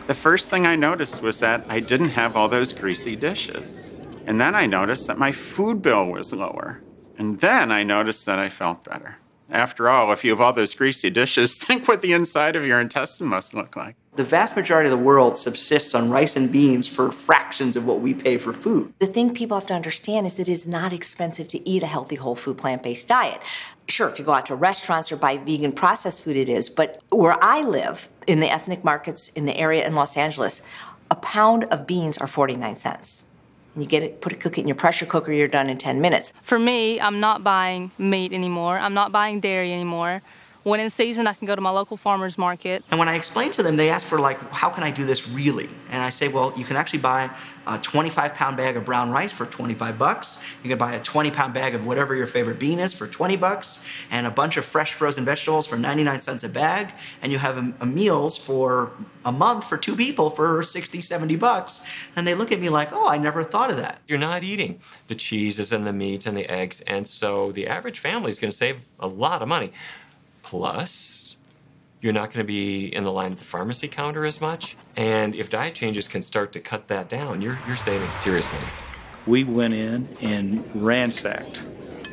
The first thing I noticed was that I didn't have all those greasy dishes. And then I noticed that my food bill was lower. And then I noticed that I felt better. After all, if you have all those greasy dishes, think what the inside of your intestine must look like. The vast majority of the world subsists on rice and beans for fractions of what we pay for food. The thing people have to understand is that it is not expensive to eat a healthy, whole food, plant-based diet. Sure, if you go out to restaurants or buy vegan processed food, it is. But where I live, in the ethnic markets in the area in Los Angeles, a pound of beans are 49 cents. And you get it, cook it in your pressure cooker, you're done in 10 minutes. For me, I'm not buying meat anymore. I'm not buying dairy anymore. When in season, I can go to my local farmer's market. And when I explain to them, they ask for how can I do this really? And I say, well, you can actually buy a 25-pound bag of brown rice for $25. You can buy a 20-pound bag of whatever your favorite bean is for $20, and a bunch of fresh frozen vegetables for 99 cents a bag. And you have meals for a month for 2 people for $60, $70. And they look at me like, oh, I never thought of that. You're not eating the cheeses and the meats and the eggs, and so the average family is going to save a lot of money. Plus, you're not going to be in the line at the pharmacy counter as much. And if diet changes can start to cut that down, you're saving serious money. We went in and ransacked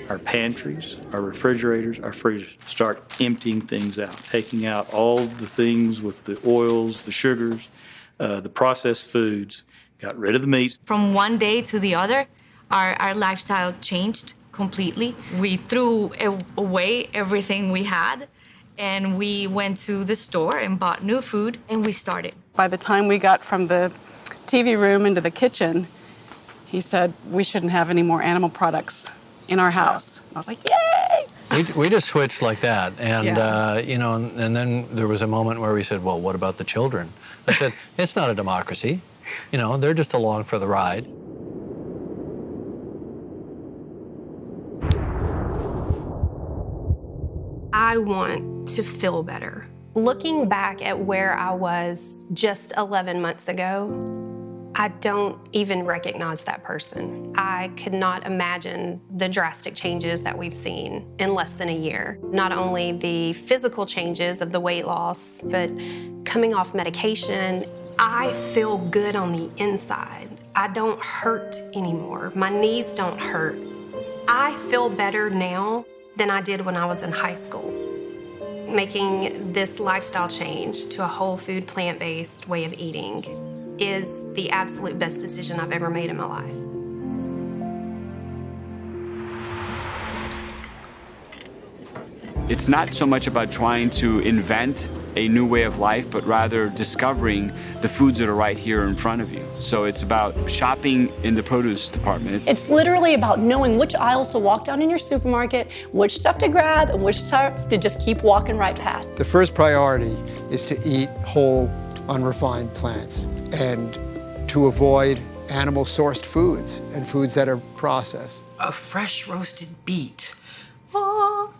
our pantries, our refrigerators, our freezers, start emptying things out, taking out all the things with the oils, the sugars, the processed foods, got rid of the meats. From one day to the other, our lifestyle changed completely. We threw away everything we had, and we went to the store and bought new food, and we started. By the time we got from the TV room into the kitchen, he said we shouldn't have any more animal products in our house. I was like, yay! We just switched like that, and Yeah. and then there was a moment where we said, well, what about the children? I said, it's not a democracy. They're just along for the ride. I want to feel better. Looking back at where I was just 11 months ago, I don't even recognize that person. I could not imagine the drastic changes that we've seen in less than a year. Not only the physical changes of the weight loss, but coming off medication, I feel good on the inside. I don't hurt anymore. My knees don't hurt. I feel better now than I did when I was in high school. Making this lifestyle change to a whole food, plant-based way of eating is the absolute best decision I've ever made in my life. It's not so much about trying to invent a new way of life, but rather discovering the foods that are right here in front of you. So it's about shopping in the produce department. It's literally about knowing which aisles to walk down in your supermarket, which stuff to grab, and which stuff to just keep walking right past. The first priority is to eat whole, unrefined plants and to avoid animal-sourced foods and foods that are processed. A fresh roasted beet. Oh.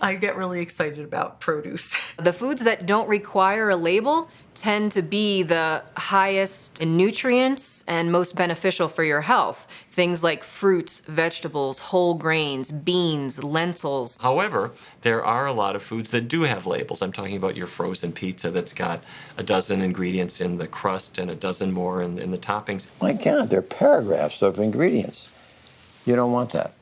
I get really excited about produce. The foods that don't require a label tend to be the highest in nutrients and most beneficial for your health. Things like fruits, vegetables, whole grains, beans, lentils. However, there are a lot of foods that do have labels. I'm talking about your frozen pizza that's got a dozen ingredients in the crust and a dozen more in the toppings. My God, there are paragraphs of ingredients. You don't want that.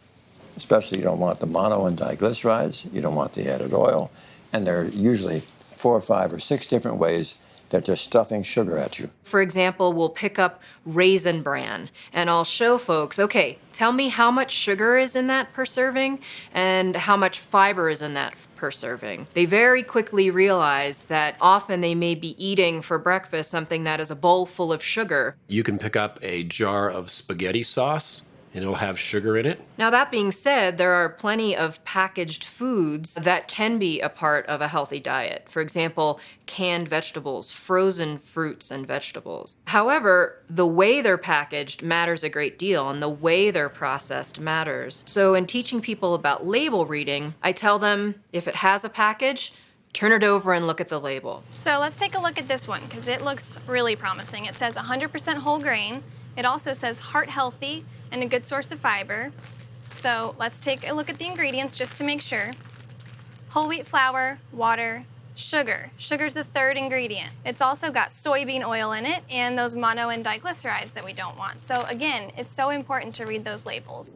Especially you don't want the mono and diglycerides, you don't want the added oil, and there are usually 4 or 5 or 6 different ways that they're stuffing sugar at you. For example, we'll pick up Raisin Bran, and I'll show folks, okay, tell me how much sugar is in that per serving and how much fiber is in that per serving. They very quickly realize that often they may be eating for breakfast something that is a bowl full of sugar. You can pick up a jar of spaghetti sauce, and it'll have sugar in it. Now, that being said, there are plenty of packaged foods that can be a part of a healthy diet. For example, canned vegetables, frozen fruits and vegetables. However, the way they're packaged matters a great deal, and the way they're processed matters. So in teaching people about label reading, I tell them if it has a package, turn it over and look at the label. So let's take a look at this one because it looks really promising. It says 100% whole grain. It also says heart healthy and a good source of fiber. So let's take a look at the ingredients just to make sure. Whole wheat flour, water, sugar. Sugar's the third ingredient. It's also got soybean oil in it and those mono and diglycerides that we don't want. So again, it's so important to read those labels.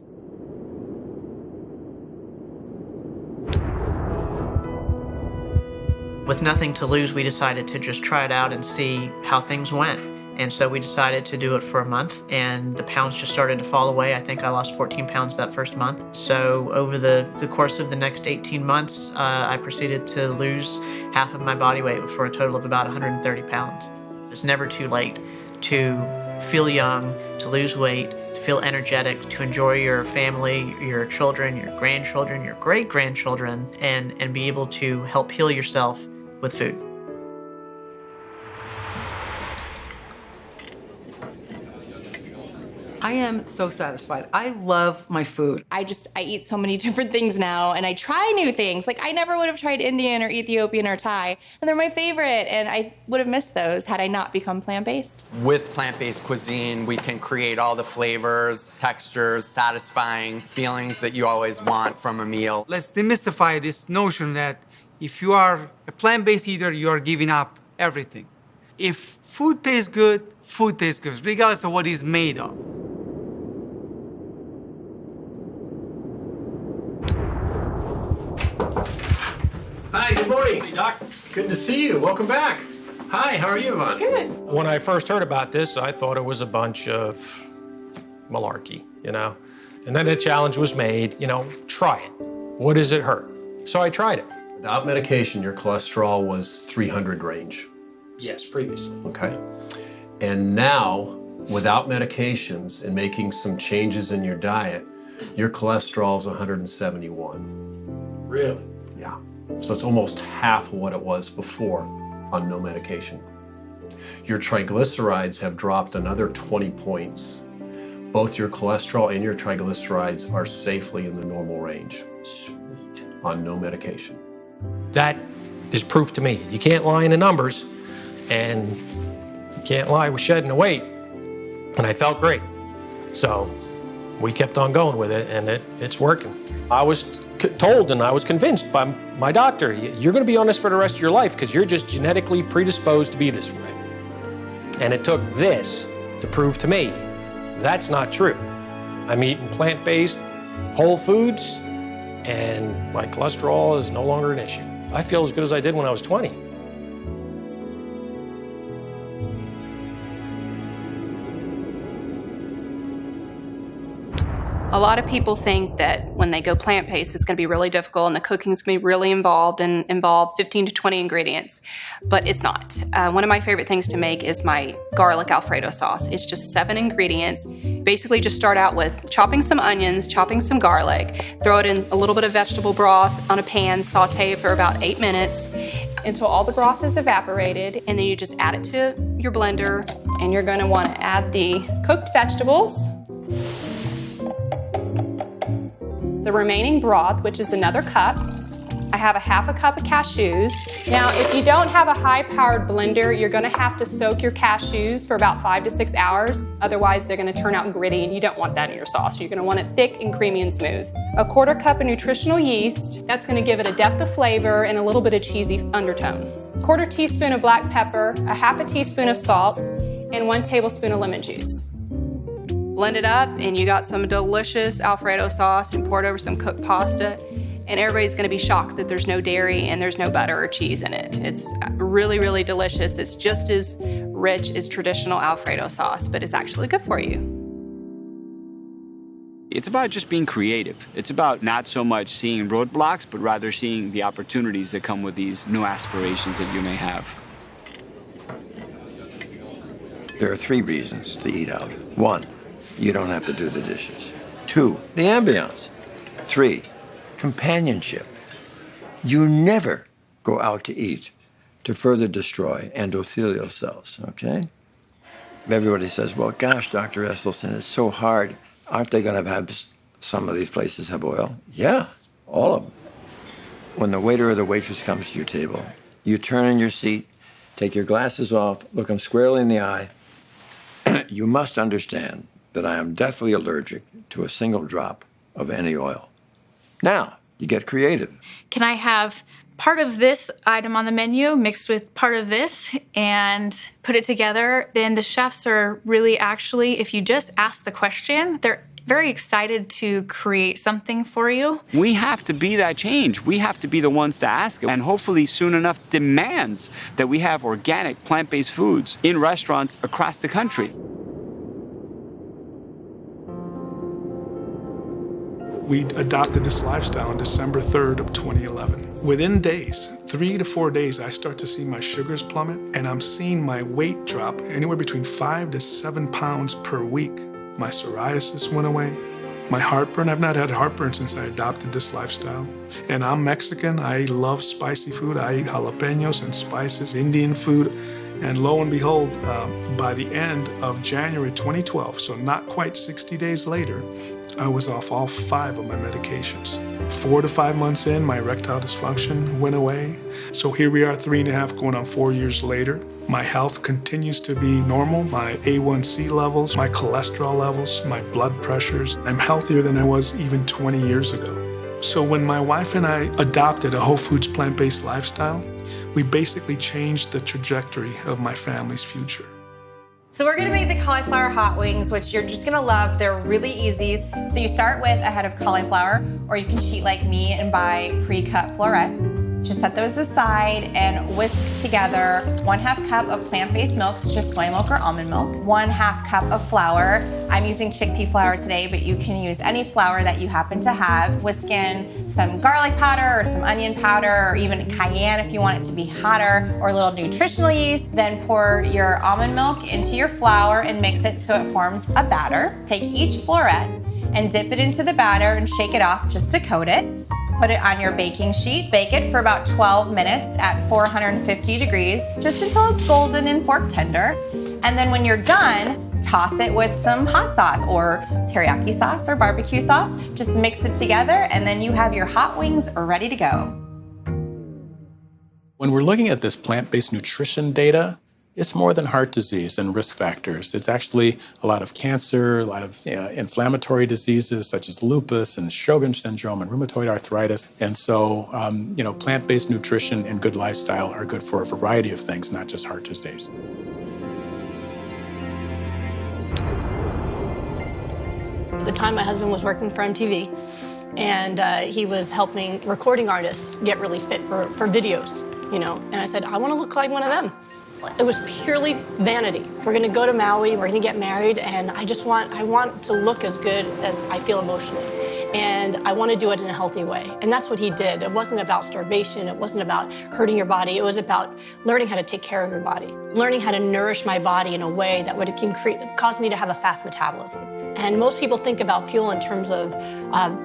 With nothing to lose, we decided to just try it out and see how things went. And so we decided to do it for a month, and the pounds just started to fall away. I think I lost 14 pounds that first month. So over the course of the next 18 months, I proceeded to lose half of my body weight for a total of about 130 pounds. It's never too late to feel young, to lose weight, to feel energetic, to enjoy your family, your children, your grandchildren, your great-grandchildren, and be able to help heal yourself with food. I am so satisfied. I love my food. I eat so many different things now, and I try new things. Like, I never would have tried Indian or Ethiopian or Thai, and they're my favorite, and I would have missed those had I not become plant-based. With plant-based cuisine, we can create all the flavors, textures, satisfying feelings that you always want from a meal. Let's demystify this notion that if you are a plant-based eater, you are giving up everything. If food tastes good, regardless of what it's made of. Hi, good morning. Hey, Doc. Good to see you. Welcome back. Hi, how are you, Yvonne? Good. When I first heard about this, I thought it was a bunch of malarkey, And then a challenge was made, try it. What does it hurt? So I tried it. Without medication, your cholesterol was 300 range. Yes, previously. Okay. And now, without medications and making some changes in your diet, your cholesterol is 171. Really? Yeah. So it's almost half of what it was before on no medication. Your triglycerides have dropped another 20 points. Both your cholesterol and your triglycerides are safely in the normal range. Sweet. On no medication. That is proof to me. You can't lie in the numbers, and you can't lie with shedding the weight. And I felt great. So we kept on going with it, and it's working. I was told and I was convinced by my doctor, you're going to be on this for the rest of your life because you're just genetically predisposed to be this way. And it took this to prove to me that's not true. I'm eating plant-based, whole foods, and my cholesterol is no longer an issue. I feel as good as I did when I was 20. A lot of people think that when they go plant-based, it's going to be really difficult and the cooking's going to be really involved and involve 15 to 20 ingredients, but it's not. One of my favorite things to make is my garlic Alfredo sauce. It's just 7 ingredients. Basically just start out with chopping some onions, chopping some garlic, throw it in a little bit of vegetable broth on a pan, saute it for about 8 minutes until all the broth is evaporated, and then you just add it to your blender, and you're going to want to add the cooked vegetables, the remaining broth, which is another cup, I have a half a cup of cashews. Now, if you don't have a high-powered blender, you're gonna have to soak your cashews for about 5 to 6 hours. Otherwise, they're gonna turn out gritty, and you don't want that in your sauce. You're gonna want it thick and creamy and smooth. A 1/4 cup of nutritional yeast. That's gonna give it a depth of flavor and a little bit of cheesy undertone. 1/4 teaspoon of black pepper, a half a teaspoon of salt, and 1 tablespoon of lemon juice. Blend it up, and you got some delicious Alfredo sauce, and pour it over some cooked pasta. And everybody's gonna be shocked that there's no dairy and there's no butter or cheese in it. It's really, really delicious. It's just as rich as traditional Alfredo sauce, but it's actually good for you. It's about just being creative. It's about not so much seeing roadblocks, but rather seeing the opportunities that come with these new aspirations that you may have. There are 3 reasons to eat out. 1, you don't have to do the dishes. 2, the ambiance. 3, companionship. You never go out to eat to further destroy endothelial cells, okay? Everybody says, well, gosh, Dr. Esselstyn, it's so hard. Aren't they going to have some of these places have oil? Yeah, all of them. When the waiter or the waitress comes to your table, you turn in your seat, take your glasses off, look them squarely in the eye. You must understand that I am deathly allergic to a single drop of any oil. Now, you get creative. Can I have part of this item on the menu mixed with part of this and put it together? Then the chefs are really actually, if you just ask the question, they're very excited to create something for you. We have to be that change. We have to be the ones to ask it. And hopefully soon enough demands that we have organic plant-based foods in restaurants across the country. We adopted this lifestyle on December 3rd of 2011. Within days, 3 to 4 days, I start to see my sugars plummet, and I'm seeing my weight drop anywhere between 5 to 7 pounds per week. My psoriasis went away. My heartburn, I've not had heartburn since I adopted this lifestyle. And I'm Mexican, I love spicy food. I eat jalapenos and spices, Indian food. And lo and behold, by the end of January 2012, so not quite 60 days later, I was off all 5 of my medications. 4 to 5 months in, my erectile dysfunction went away. So here we are 3.5 going on 4 years later. My health continues to be normal. My A1C levels, my cholesterol levels, my blood pressures. I'm healthier than I was even 20 years ago. So when my wife and I adopted a whole foods plant-based lifestyle, we basically changed the trajectory of my family's future. So we're gonna make the cauliflower hot wings, which you're just gonna love. They're really easy. So you start with a head of cauliflower, or you can cheat like me and buy pre-cut florets. Just set those aside and whisk together 1/2 cup of plant-based milk, such as soy milk or almond milk, 1/2 cup of flour. I'm using chickpea flour today, but you can use any flour that you happen to have. Whisk in some garlic powder or some onion powder, or even cayenne if you want it to be hotter, or a little nutritional yeast. Then pour your almond milk into your flour and mix it so it forms a batter. Take each floret and dip it into the batter and shake it off just to coat it. Put it on your baking sheet. Bake it for about 12 minutes at 450 degrees, just until it's golden and fork tender. And then when you're done, toss it with some hot sauce or teriyaki sauce or barbecue sauce. Just mix it together, and then you have your hot wings ready to go. When we're looking at this plant-based nutrition data, it's more than heart disease and risk factors. It's actually a lot of cancer, a lot of inflammatory diseases such as lupus and Sjogren's syndrome and rheumatoid arthritis. And so, plant-based nutrition and good lifestyle are good for a variety of things, not just heart disease. At the time, my husband was working for MTV, and he was helping recording artists get really fit for videos, And I said, I want to look like one of them. It was purely vanity. We're gonna go to Maui, we're gonna get married, and I want to look as good as I feel emotionally. And I want to do it in a healthy way. And that's what he did. It wasn't about starvation, it wasn't about hurting your body, it was about learning how to take care of your body. Learning how to nourish my body in a way that would cause me to have a fast metabolism. And most people think about fuel in terms of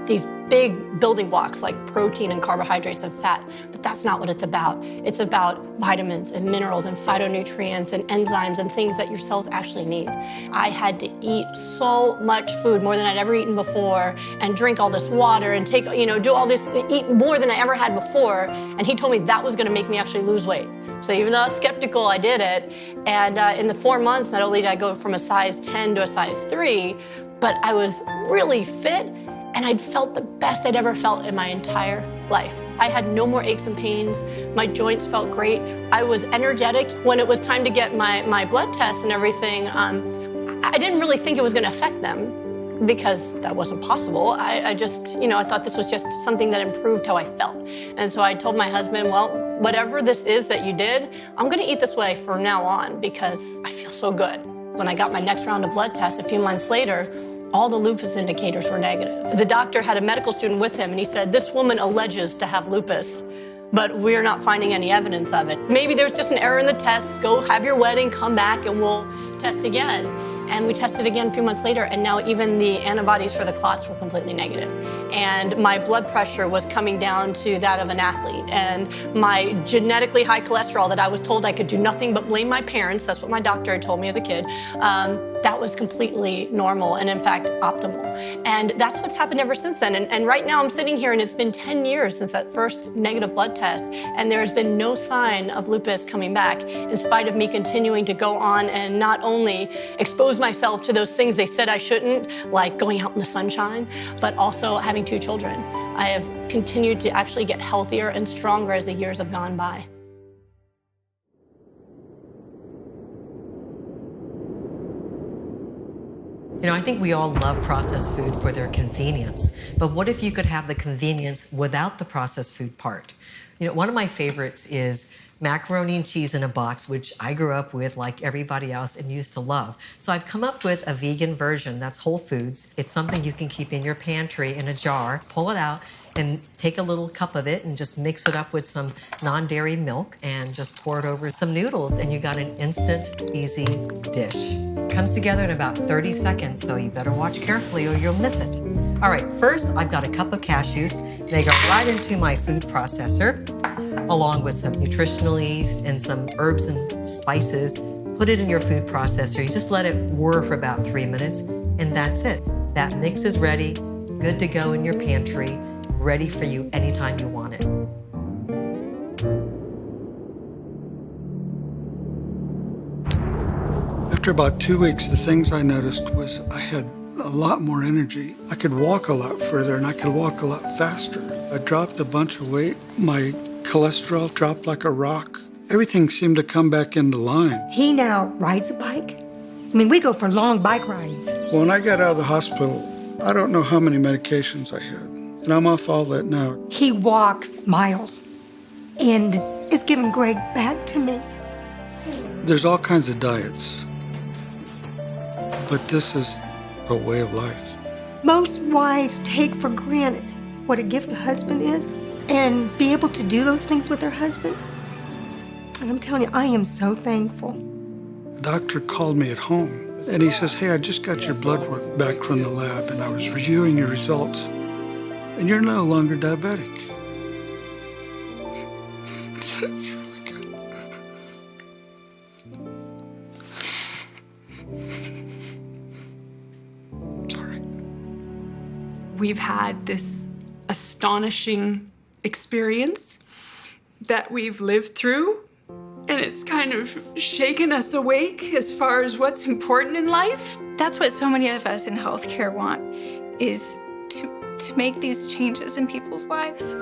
these big building blocks like protein and carbohydrates and fat, but that's not what it's about. It's about vitamins and minerals and phytonutrients and enzymes and things that your cells actually need. I had to eat so much food, more than I'd ever eaten before, and drink all this water and take, do all this, eat more than I ever had before. And he told me that was gonna make me actually lose weight. So even though I was skeptical, I did it. And in the 4 months, not only did I go from a size 10 to a size 3, but I was really fit, and I'd felt the best I'd ever felt in my entire life. I had no more aches and pains. My joints felt great. I was energetic. When it was time to get my blood tests and everything, I didn't really think it was gonna affect them, because that wasn't possible. I just, I thought this was just something that improved how I felt. And so I told my husband, well, whatever this is that you did, I'm gonna eat this way from now on because I feel so good. When I got my next round of blood tests a few months later, all the lupus indicators were negative. The doctor had a medical student with him, and he said, this woman alleges to have lupus, but we're not finding any evidence of it. Maybe there's just an error in the test. Go have your wedding, come back, and we'll test again. And we tested again a few months later, and now even the antibodies for the clots were completely negative. And my blood pressure was coming down to that of an athlete. And my genetically high cholesterol that I was told I could do nothing but blame my parents, that's what my doctor had told me as a kid, that was completely normal and in fact optimal. And that's what's happened ever since then. And right now I'm sitting here and it's been 10 years since that first negative blood test, and there's been no sign of lupus coming back, in spite of me continuing to go on and not only expose myself to those things they said I shouldn't, like going out in the sunshine, but also having 2 children. I have continued to actually get healthier and stronger as the years have gone by. I think we all love processed food for their convenience, but what if you could have the convenience without the processed food part? One of my favorites is macaroni and cheese in a box, which I grew up with like everybody else and used to love. So I've come up with a vegan version that's whole foods. It's something you can keep in your pantry in a jar, pull it out, and take a little cup of it and just mix it up with some non-dairy milk and just pour it over some noodles, and you got an instant, easy dish. Comes together in about 30 seconds, so you better watch carefully or you'll miss it. All right, first I've got a cup of cashews. They go right into my food processor, along with some nutritional yeast and some herbs and spices. Put it in your food processor. You just let it whir for about 3 minutes, and that's it. That mix is ready, good to go in your pantry, ready for you anytime you want it. After about 2 weeks, the things I noticed was I had a lot more energy. I could walk a lot further and I could walk a lot faster. I dropped a bunch of weight. My cholesterol dropped like a rock. Everything seemed to come back into line. He now rides a bike. We go for long bike rides. When I got out of the hospital, I don't know how many medications I had, and I'm off all that now. He walks miles and is giving Greg back to me. There's all kinds of diets, but this is a way of life. Most wives take for granted what a gift a husband is and be able to do those things with their husband. And I'm telling you, I am so thankful. The doctor called me at home and he says, hey, I just got your blood work back from the lab and I was reviewing your results and you're no longer diabetic. It's really good. We've had this astonishing experience that we've lived through, and it's kind of shaken us awake as far as what's important in life. That's what so many of us in healthcare want, is to make these changes in people's lives.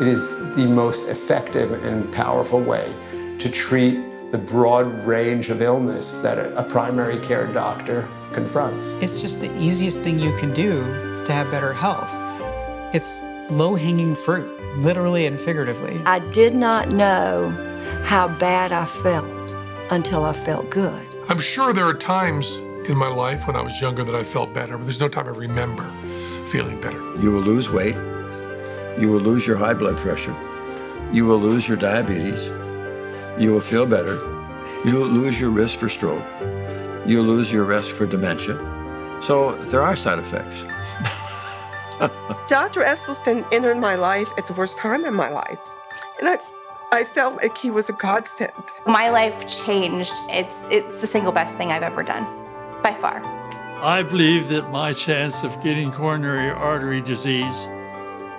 It is the most effective and powerful way to treat the broad range of illness that a primary care doctor confronts. It's just the easiest thing you can do to have better health. It's low-hanging fruit, literally and figuratively. I did not know how bad I felt until I felt good. I'm sure there are times in my life when I was younger that I felt better, but there's no time I remember feeling better. You will lose weight. You will lose your high blood pressure. You will lose your diabetes. You will feel better. You'll lose your risk for stroke. You'll lose your risk for dementia. So there are side effects. Dr. Esselstyn entered my life at the worst time in my life. And I felt like he was a godsend. My life changed. It's the single best thing I've ever done, by far. I believe that my chance of getting coronary artery disease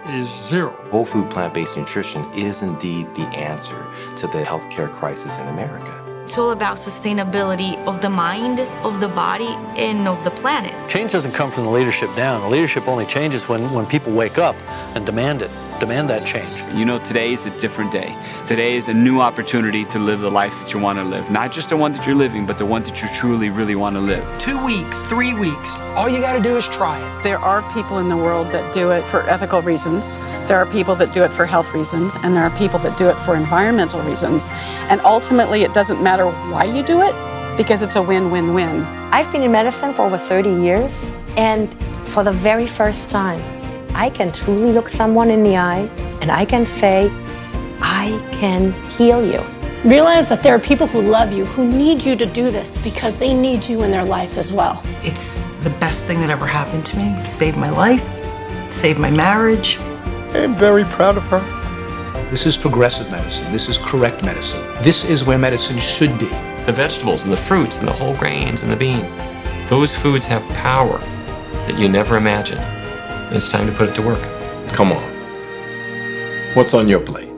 is zero. Whole food plant-based nutrition is indeed the answer to the healthcare crisis in America. It's all about sustainability of the mind, of the body, and of the planet. Change doesn't come from the leadership down. The leadership only changes when people wake up and demand it. Demand that change. You know, today is a different day. Today is a new opportunity to live the life that you want to live. Not just the one that you're living, but the one that you truly, really want to live. 2 weeks, 3 weeks, all you got to do is try it. There are people in the world that do it for ethical reasons. There are people that do it for health reasons, and there are people that do it for environmental reasons. And ultimately, it doesn't matter why you do it, because it's a win-win-win. I've been in medicine for over 30 years, and for the very first time, I can truly look someone in the eye and I can say, I can heal you. Realize that there are people who love you, who need you to do this because they need you in their life as well. It's the best thing that ever happened to me. It saved my life, saved my marriage. I'm very proud of her. This is progressive medicine. This is correct medicine. This is where medicine should be. The vegetables and the fruits and the whole grains and the beans, those foods have power that you never imagined. And it's time to put it to work. Come on. What's on your plate?